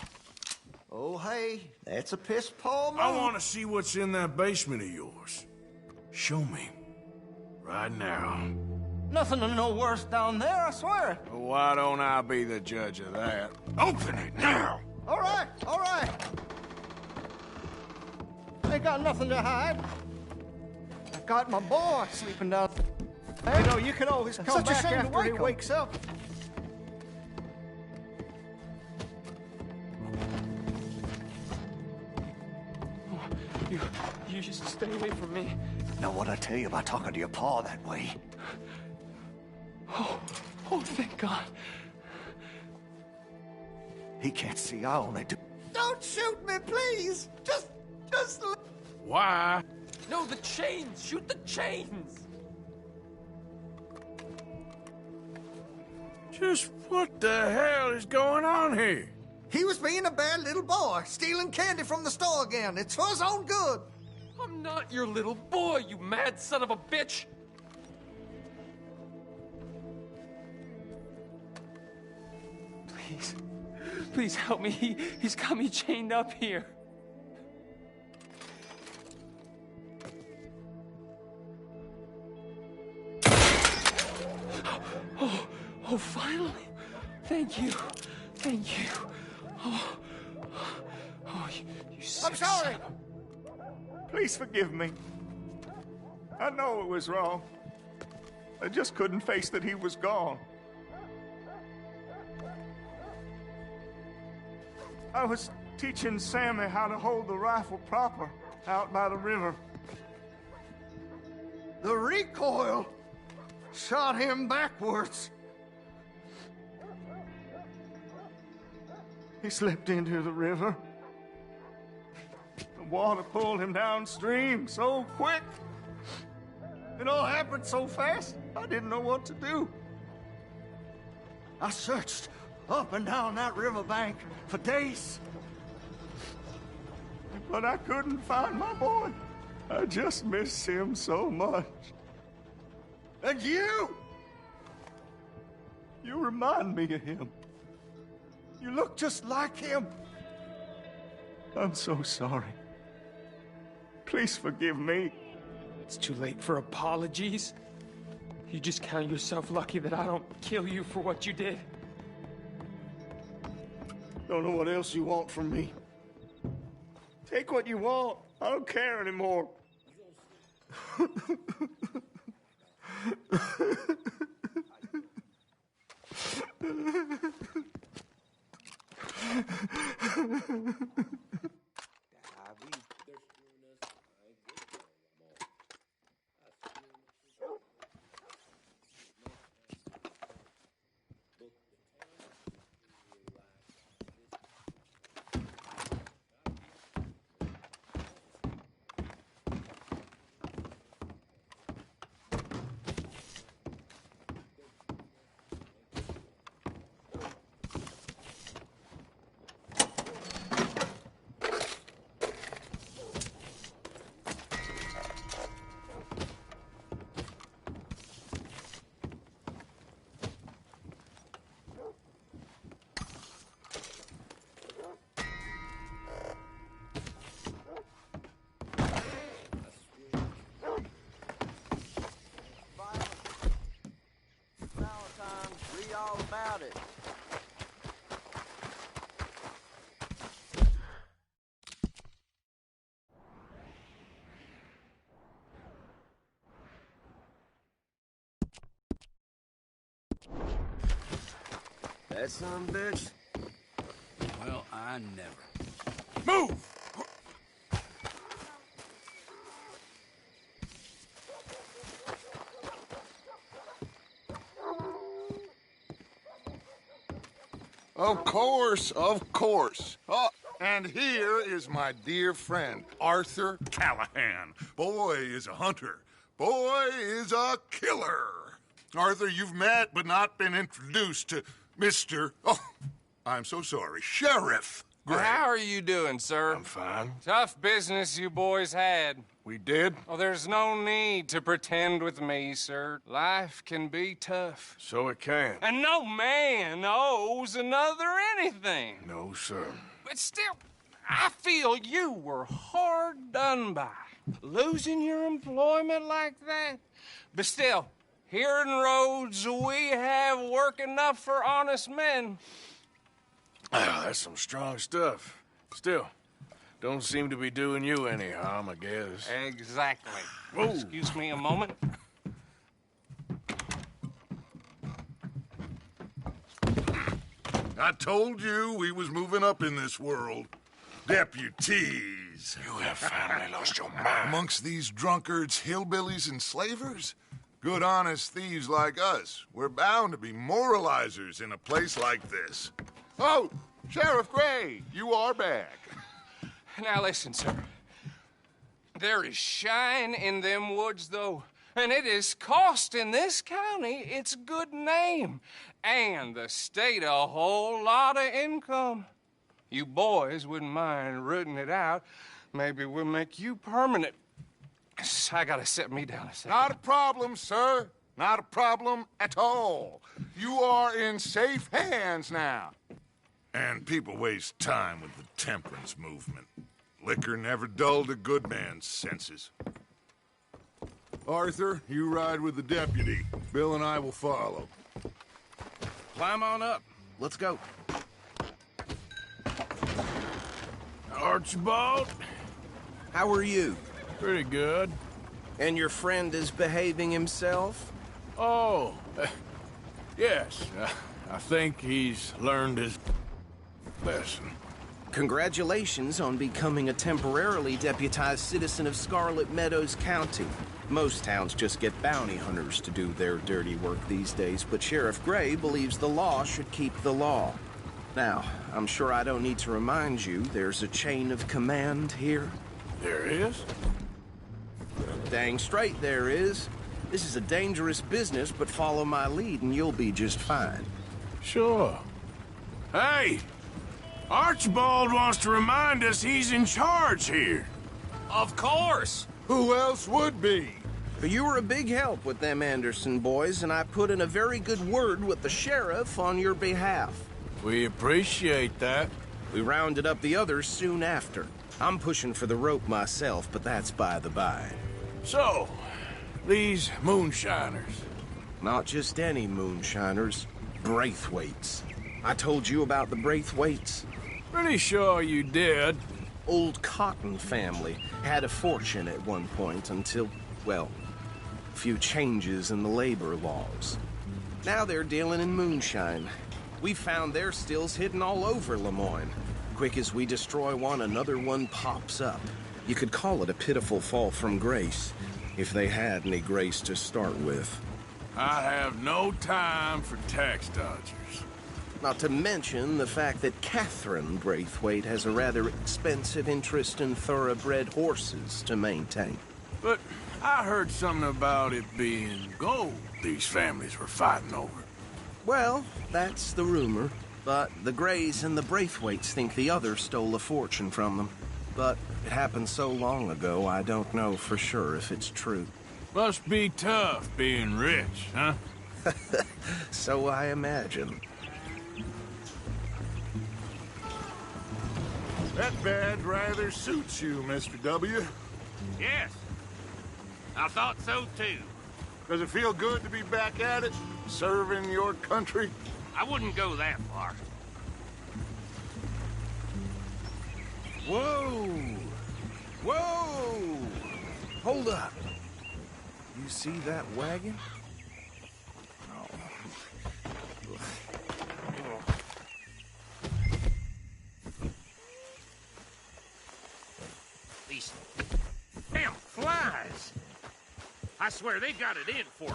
Oh, hey, that's a piss-poor move. I want to see what's in that basement of yours. Show me. Right now. Nothing to no worse down there, I swear. Well, why don't I be the judge of that? Open it now! All right, all right. Ain't got nothing to hide. I got my boy sleeping down there. You know, you can always come back after he wakes up. You just stay away from me. Know what I tell you about talking to your pa that way? Oh, thank God. He can't see. I only do. Don't shoot me, please. Just. Why? No, the chains. Shoot the chains. Just what the hell is going on here? He was being a bad little boy, stealing candy from the store again. It's for his own good. I'm not your little boy, you mad son of a bitch. Please. Please help me. He's got me chained up here. Oh, finally. Thank you. Thank you. Oh, you sick I'm sorry. son Please forgive me. I know it was wrong. I just couldn't face that he was gone. I was teaching Sammy how to hold the rifle proper out by the river. The recoil shot him backwards. He slipped into the river. The water pulled him downstream so quick. It all happened so fast, I didn't know what to do. I searched up and down that riverbank for days. But I couldn't find my boy. I just miss him so much. And you? You remind me of him. You look just like him. I'm so sorry. Please forgive me. It's too late for apologies. You just count yourself lucky that I don't kill you for what you did. Don't know what else you want from me. Take what you want. I don't care anymore. About it. That son of a bitch? Well, I never. Move! Of course, of course. Oh, and here is my dear friend, Arthur Callahan. Boy is a hunter. Boy is a killer. Arthur, you've met but not been introduced to Mr. Oh, I'm so sorry, Sheriff Gray. How are you doing, sir? I'm fine. Tough business you boys had. We did? Oh, there's no need to pretend with me, sir. Life can be tough. So it can. And no man owes another anything. No, sir. But still, I feel you were hard done by. Losing your employment like that. But still, here in Rhodes, we have work enough for honest men. Ah, that's some strong stuff. Still, don't seem to be doing you any harm, I guess. Exactly. Whoa. Excuse me a moment. I told you we was moving up in this world. Deputies. You have finally lost your mind. Amongst these drunkards, hillbillies, and slavers, Good, honest thieves like us. We're bound to be moralizers in a place like this. Oh, Sheriff Gray, you are back. Now listen, sir. There is shine in them woods, though, and it is costing this county its good name and the state a whole lot of income. You boys wouldn't mind rooting it out. Maybe we'll make you permanent. I gotta set me down a second. Not a problem, sir. Not a problem at all. You are in safe hands now. And people waste time with the temperance movement. Liquor never dulled a good man's senses. Arthur, you ride with the deputy. Bill and I will follow. Climb on up. Let's go. Archibald? How are you? Pretty good. And your friend is behaving himself? Oh, yes. I think he's learned his lesson. Congratulations on becoming a temporarily deputized citizen of Scarlet Meadows County. Most towns just get bounty hunters to do their dirty work these days, but Sheriff Gray believes the law should keep the law. Now, I'm sure I don't need to remind you there's a chain of command here. There is? Dang straight there is. This is a dangerous business, but follow my lead and you'll be just fine. Sure. Hey! Archibald wants to remind us he's in charge here. Of course! Who else would be? But you were a big help with them Anderson boys, and I put in a very good word with the sheriff on your behalf. We appreciate that. We rounded up the others soon after. I'm pushing for the rope myself, but that's by the by. So, these moonshiners. Not just any moonshiners. Braithwaites. I told you about the Braithwaites? Pretty sure you did. Old Cotton family had a fortune at one point until, well, a few changes in the labor laws. Now they're dealing in moonshine. We found their stills hidden all over Lemoyne. Quick as we destroy one, another one pops up. You could call it a pitiful fall from grace, if they had any grace to start with. I have no time for tax dodgers. Not to mention the fact that Catherine Braithwaite has a rather expensive interest in thoroughbred horses to maintain. But I heard something about it being gold these families were fighting over. Well, that's the rumor. But the Grays and the Braithwaites think the other stole a fortune from them. But it happened so long ago, I don't know for sure if it's true. Must be tough being rich, huh? So I imagine. That badge rather suits you, Mr. W. Yes. I thought so, too. Does it feel good to be back at it, serving your country? I wouldn't go that far. Whoa! Whoa! Hold up. You see that wagon? These damn flies. I swear they got it in for me.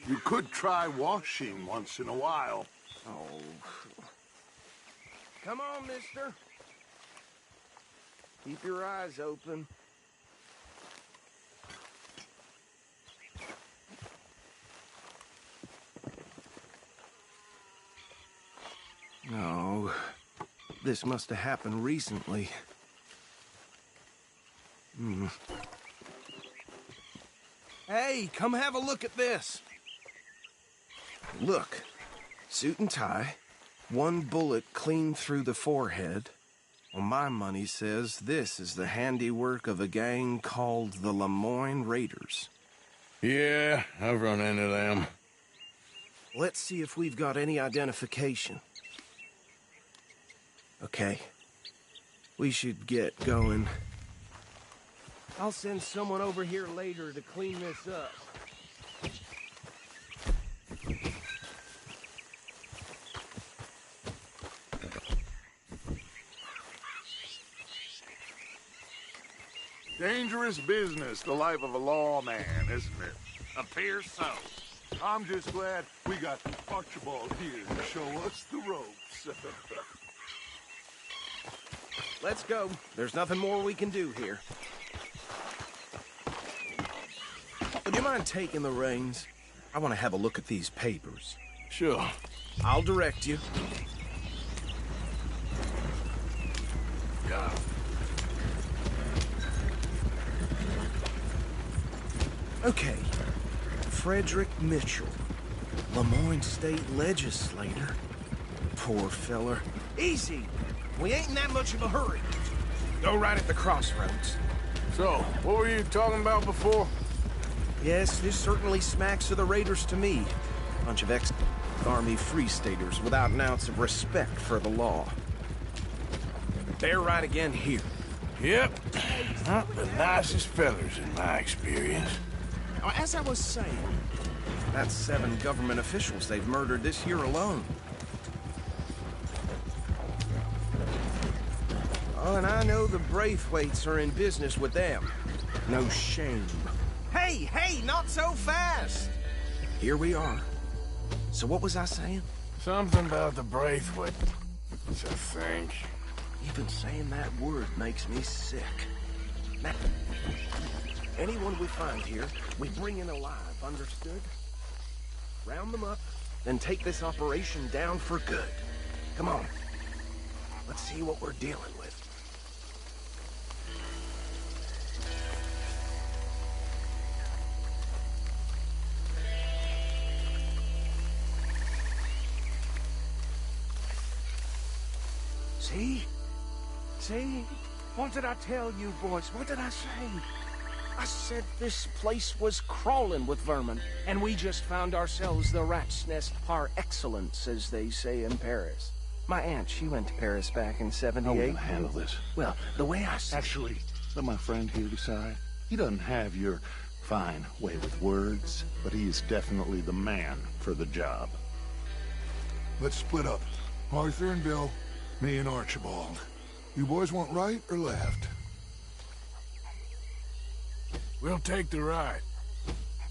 You could try washing once in a while. Oh. Come on, mister. Keep your eyes open. No. This must have happened recently. Hey, come have a look at this. Look. Suit and tie. One bullet clean through the forehead. Well, my money says this is the handiwork of a gang called the Lemoyne Raiders. Yeah, I've run into them. Let's see if we've got any identification. Okay. We should get going. I'll send someone over here later to clean this up. Dangerous business, the life of a lawman, isn't it? Appears so. I'm just glad we got Archibald here to show us the ropes. Let's go. There's nothing more we can do here. Would you mind taking the reins? I want to have a look at these papers. Sure. I'll direct you. Yeah. Okay. Frederick Mitchell, Lemoyne State Legislator. Poor feller. Easy. We ain't in that much of a hurry. Go right at the crossroads. So, what were you talking about before? Yes, this certainly smacks of the Raiders to me. Bunch of ex-Army Free Staters without an ounce of respect for the law. They're right again here. Yep. Not the nicest fellers in my experience. Now, as I was saying, that's 7 government officials they've murdered this year alone. Oh, and I know the Braithwaites are in business with them. No shame. Hey, not so fast! Here we are. So what was I saying? Something about the Braithwaite, I think. Even saying that word makes me sick. Now, anyone we find here, we bring in alive, understood? Round them up, then take this operation down for good. Come on. Let's see what we're dealing with. See? What did I tell you, boys? What did I say? I said this place was crawling with vermin, and we just found ourselves the rat's nest par excellence, as they say in Paris. My aunt, she went to Paris back in '78. How are we gonna handle this? Well, the way I see Actually, let my friend here decide. He doesn't have your fine way with words, but he is definitely the man for the job. Let's split up. Arthur and Bill, me and Archibald. You boys want right or left? We'll take the right.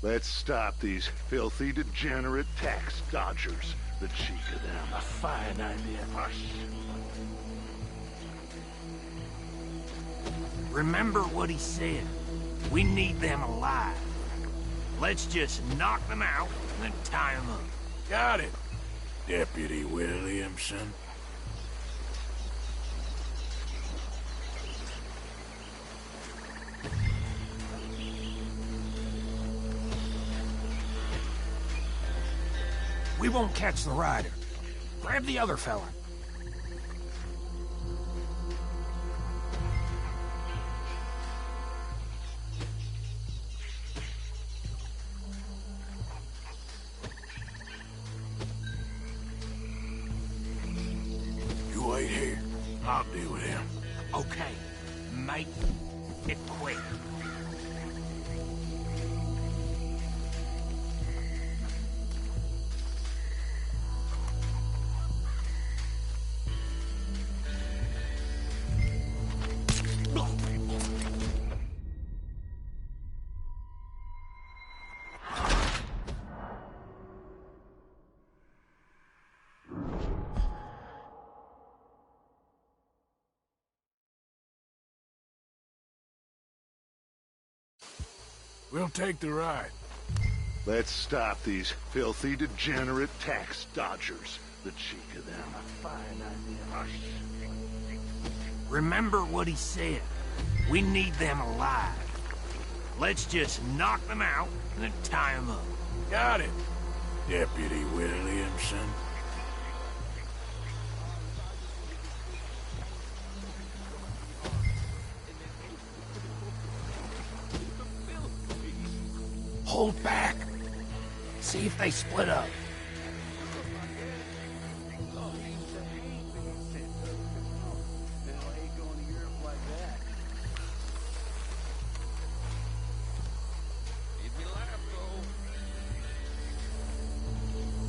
Let's stop these filthy, degenerate tax dodgers. The cheek of them. A fine idea. Remember what he said. We need them alive. Let's just knock them out and then tie them up. Got it, Deputy Williamson. We won't catch the rider. Grab the other fella. You wait here. I'll deal with him. Okay. Make it quick. We'll take the right. Let's stop these filthy, degenerate tax dodgers. The cheek of them. A fine idea. Remember what he said. We need them alive. Let's just knock them out and then tie them up. Got it, Deputy Williamson. Hold back. See if they split up.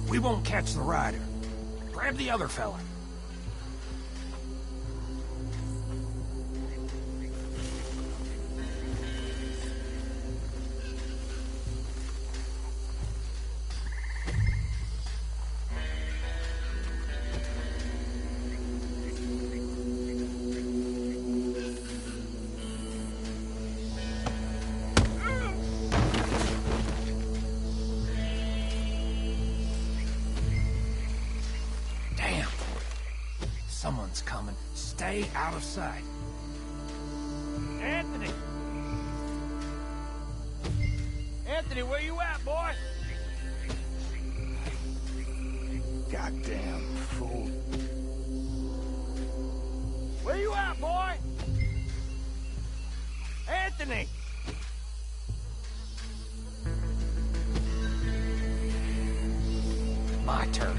We won't catch the rider. Grab the other fella. Assault's coming. Stay out of sight. Anthony! Anthony, where you at, boy? Goddamn fool. Where you at, boy? Anthony! My turn.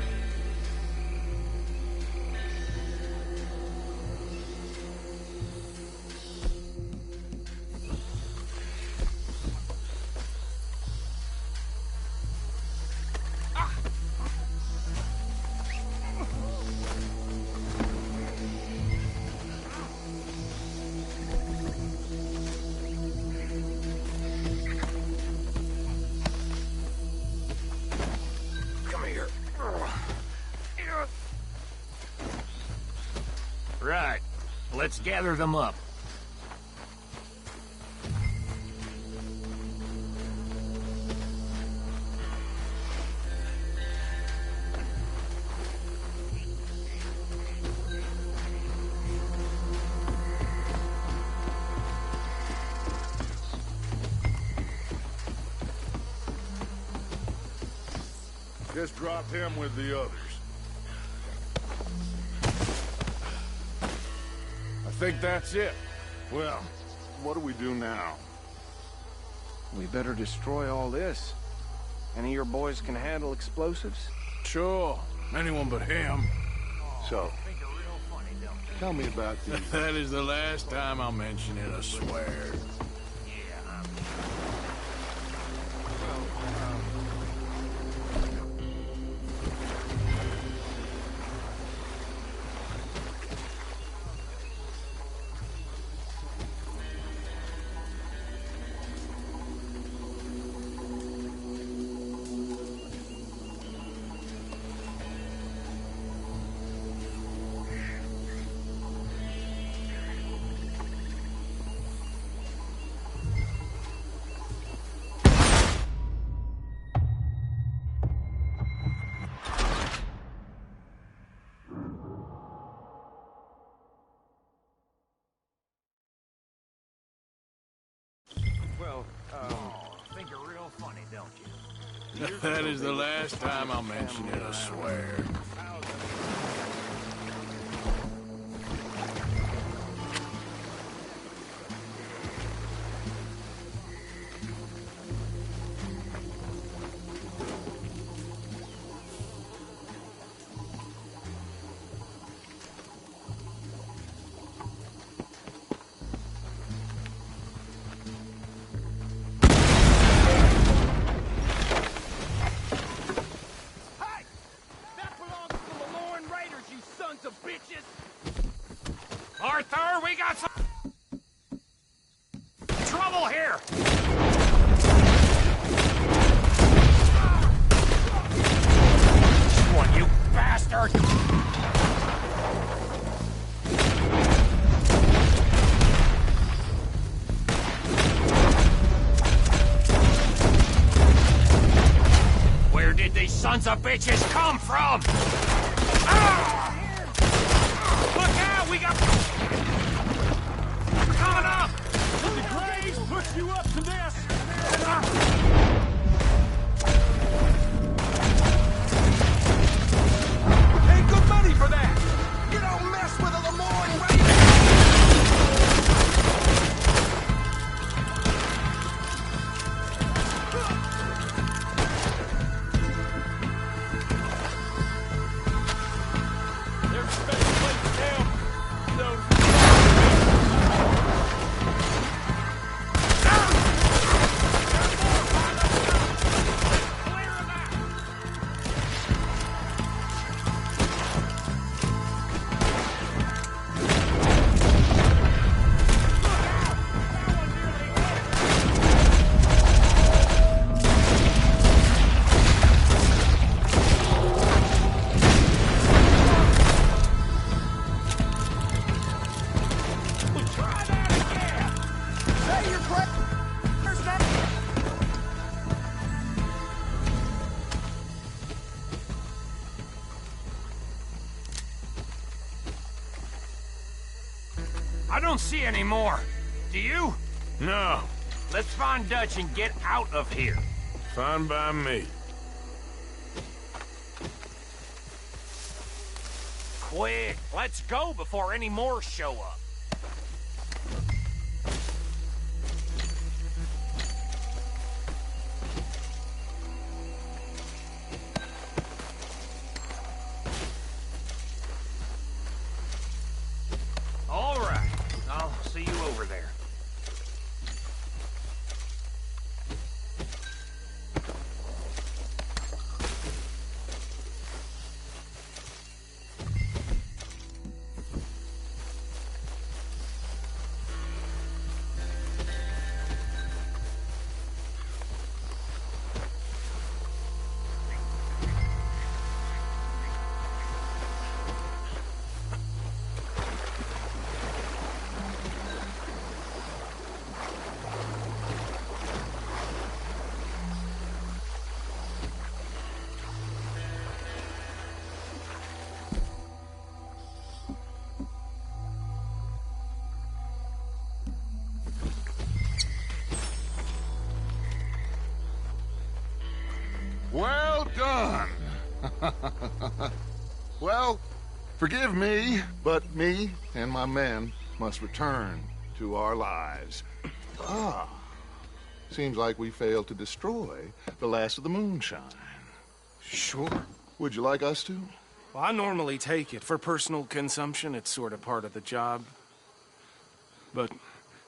Come here. Right. Let's gather them up. Just drop him with the others. I think that's it. Well, what do we do now? We better destroy all this. Any of your boys can handle explosives? Sure. Anyone but him. So, tell me about these. That is the last time I'll mention it, I swear. Think you're real funny, don't you? That is the last time I'll mention it, I swear. Arthur, we got some trouble here! What, you bastard! Where did these sons of bitches come from? Ah! Look out! We got... Coming up! The Grays put you up to this! Ain't good money for that! You don't mess with a Lemoyne Raider! There's a special place to camp. So... don't see any more. Do you? No. Let's find Dutch and get out of here. Fine by me. Quick, let's go before any more show up. All right, I'll see you over there. Well done. Well, forgive me, but me and my men must return to our lives. Ah, seems like we failed to destroy the last of the moonshine. Sure. Would you like us to? Well, I normally take it. For personal consumption, it's sort of part of the job. But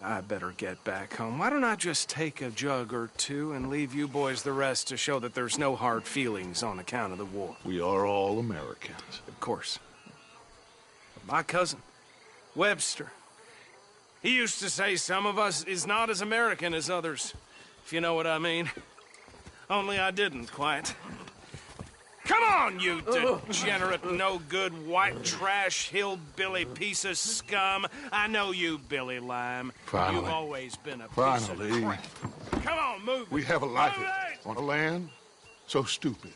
I better get back home. Why don't I just take a jug or two and leave you boys the rest to show that there's no hard feelings on account of the war? We are all Americans. Of course. My cousin, Webster, he used to say some of us is not as American as others, if you know what I mean. Only I didn't quite. Come on, you degenerate, no-good, white trash, hillbilly piece of scum. I know you, Billy Lime. Finally. You've always been a piece Finally. of crap. Come on, move it. We have a life Move it! on a land so stupid,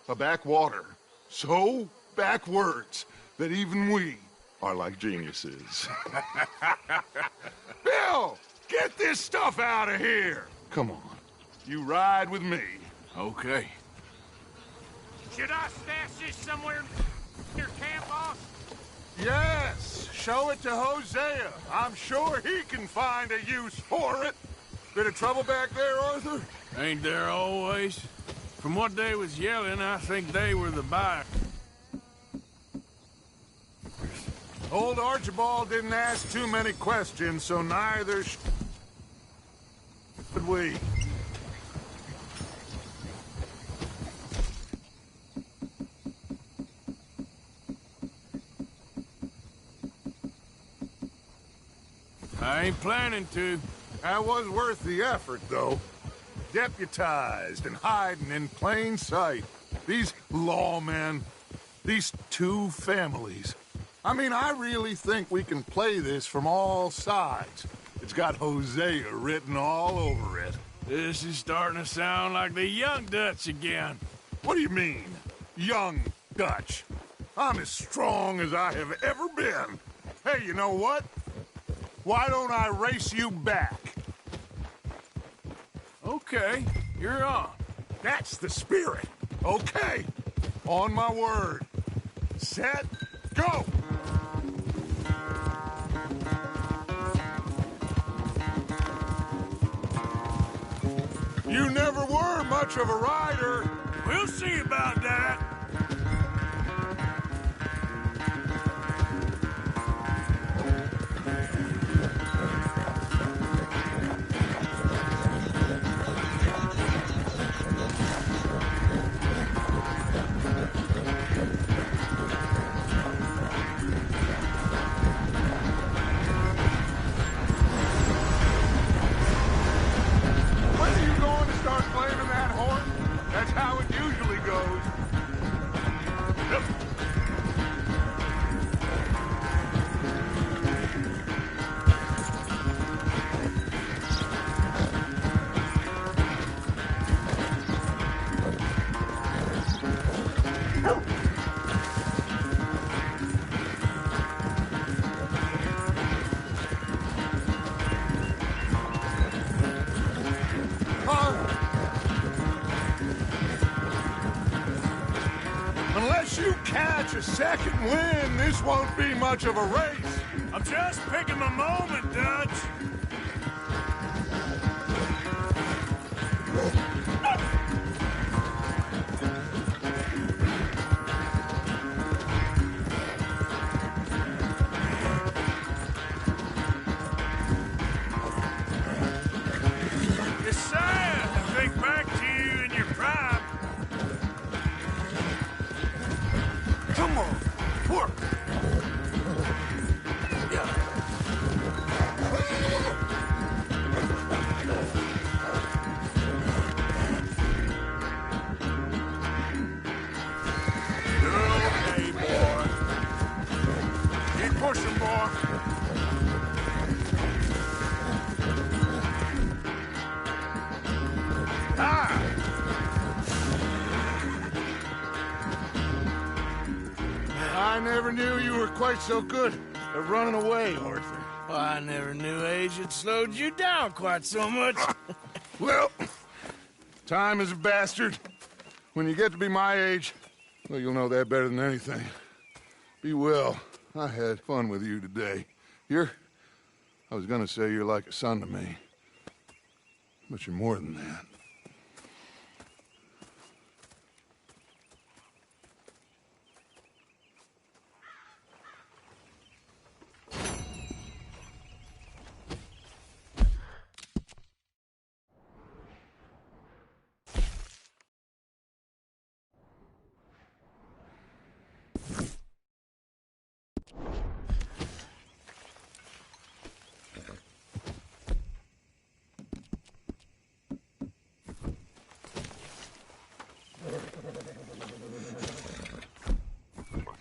a backwater so backwards that even we are like geniuses. Bill, get this stuff out of here. Come on, you ride with me. Okay. Should I stash this somewhere near camp, boss? Yes, show it to Hosea. I'm sure he can find a use for it. Bit of trouble back there, Arthur? Ain't there always? From what they was yelling, I think they were the bike. Old Archibald didn't ask too many questions, so neither should we. I ain't planning to. That was worth the effort, though. Deputized and hiding in plain sight. These lawmen, these two families. I mean, I really think we can play this from all sides. It's got Hosea written all over it. This is starting to sound like the young Dutch again. What do you mean, young Dutch? I'm as strong as I have ever been. Hey, you know what? Why don't I race you back? Okay, you're on. That's the spirit. Okay, on my word. Set, go! You never were much of a rider. We'll see about that. When are you going to start blaming that horse? That's how it usually goes. such a second wind, this won't be much of a race. I'm just picking my moment, Dutch. It's sad to think back to you in your prime. Come on, work. Pushing, boy. Ah! I never knew you were quite so good at running away, Arthur. I never knew age had slowed you down quite so much. Well, time is a bastard. When you get to be my age, well, you'll know that better than anything. Be well. I had fun with you today. I was gonna say you're like a son to me. But you're more than that.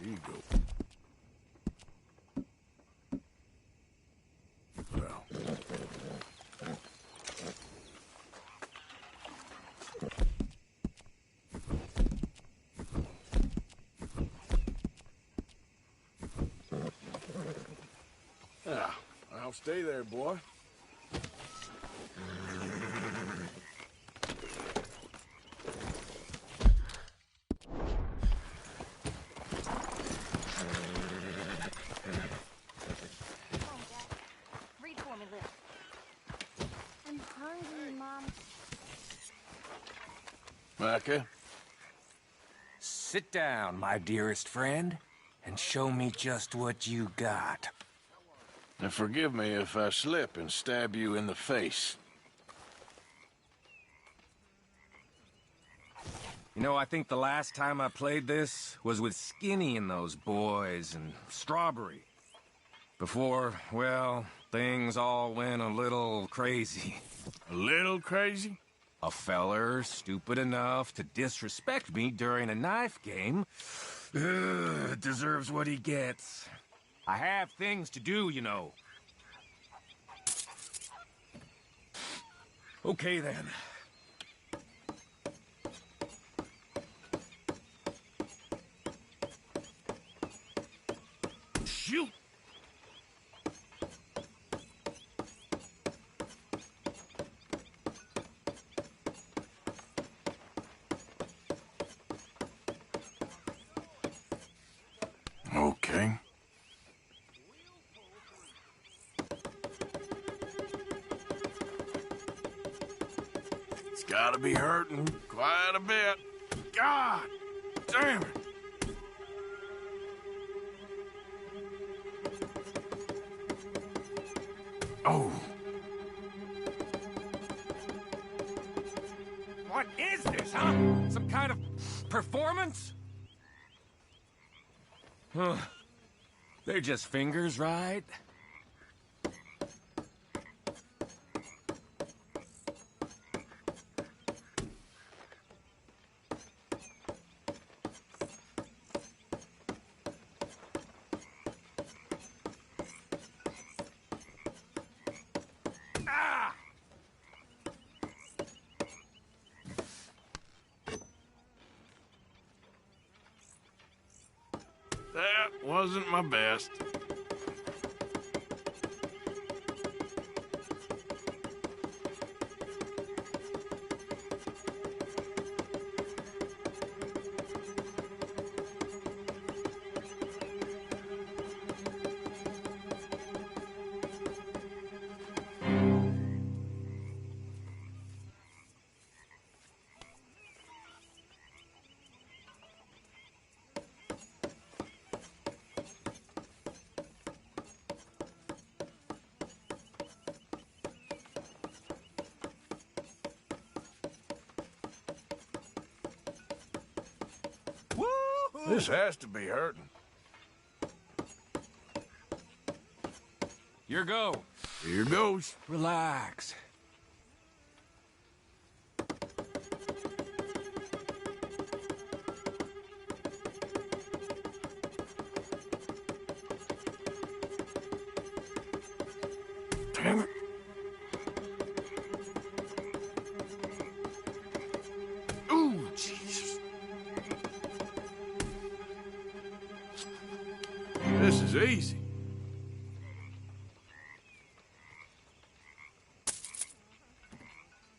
Here you go. Well. Yeah, I'll stay there, boy. I'm hungry, Mom. Micah? Sit down, my dearest friend, and show me just what you got. And forgive me if I slip and stab you in the face. You know, I think the last time I played this was with Skinny and those boys and Strawberry. Before, well, things all went a little crazy. A little crazy? A feller stupid enough to disrespect me during a knife game deserves what he gets. I have things to do, you know. Okay, then. Shoot! Okay. It's gotta be hurting quite a bit. God damn it! Oh. What is this, huh? Some kind of performance? Huh. They're just fingers, right? Ah! That wasn't my best. This has to be hurting. Your go. Here goes. Relax. Damn it. Ooh, Jesus. This is easy.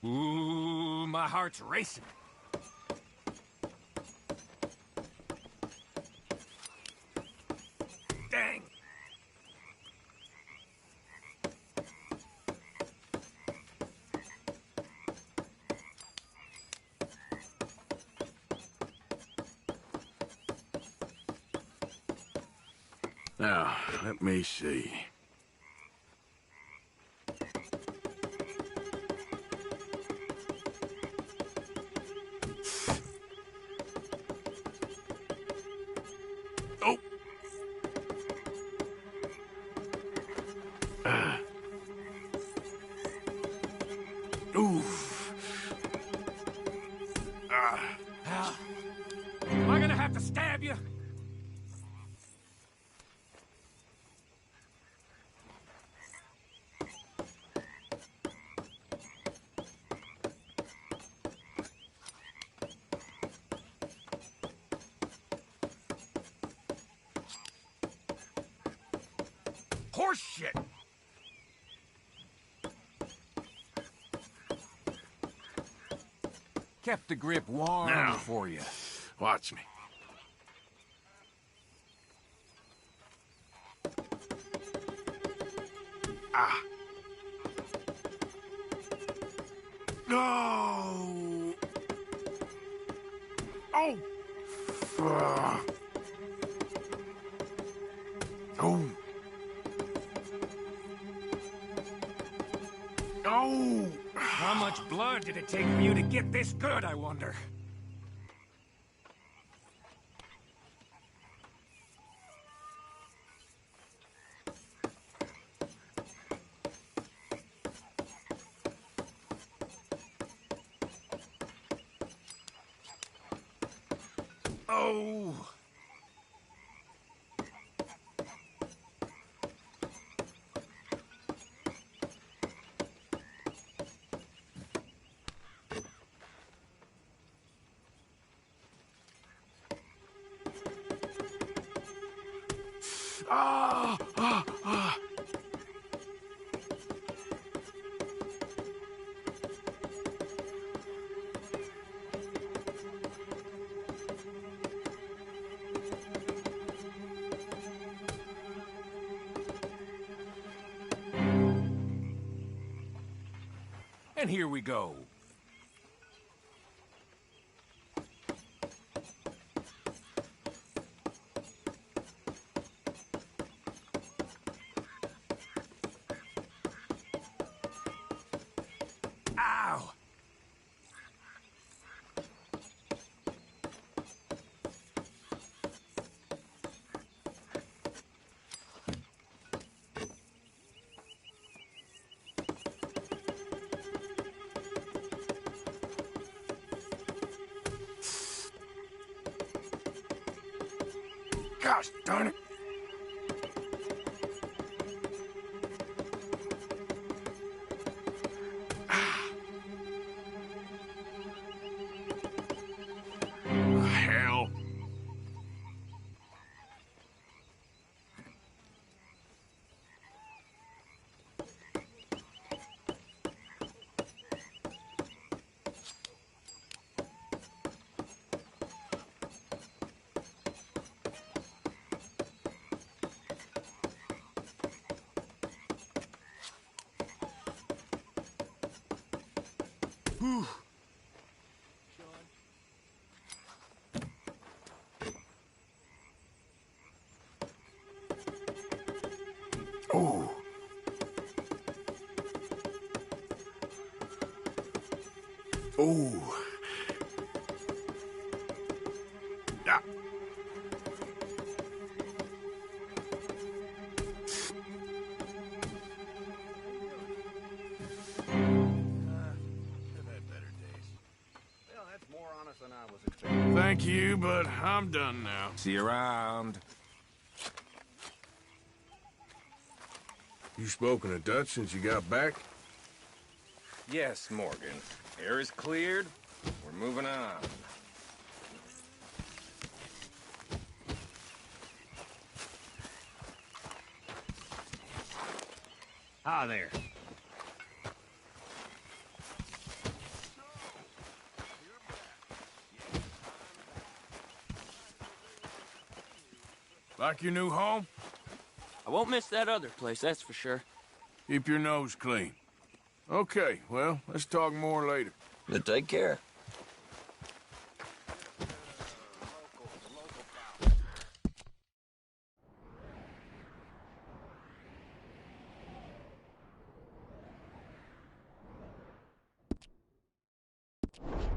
Ooh, my heart's racing. Dang. Now, let me see. Oh. Oof. Am I gonna have to stab you? Horse shit! Kept the grip warm Now. for you. Watch me. Ah. No. Oh. Oh. Oh. How much blood did it take for you to get this good, I wonder? Oh! Ah! Ah! Ah! And here we go. Ow! Gosh darn it. Hell. Whew. Oh. Oh. Yeah. Thank you, but I'm done now. See you around. You spoken to Dutch since you got back? Yes, Morgan. Air is cleared. We're moving on. Hi there. Like your new home? I won't miss that other place, that's for sure. Keep your nose clean. Okay, well, let's talk more later. Take care. You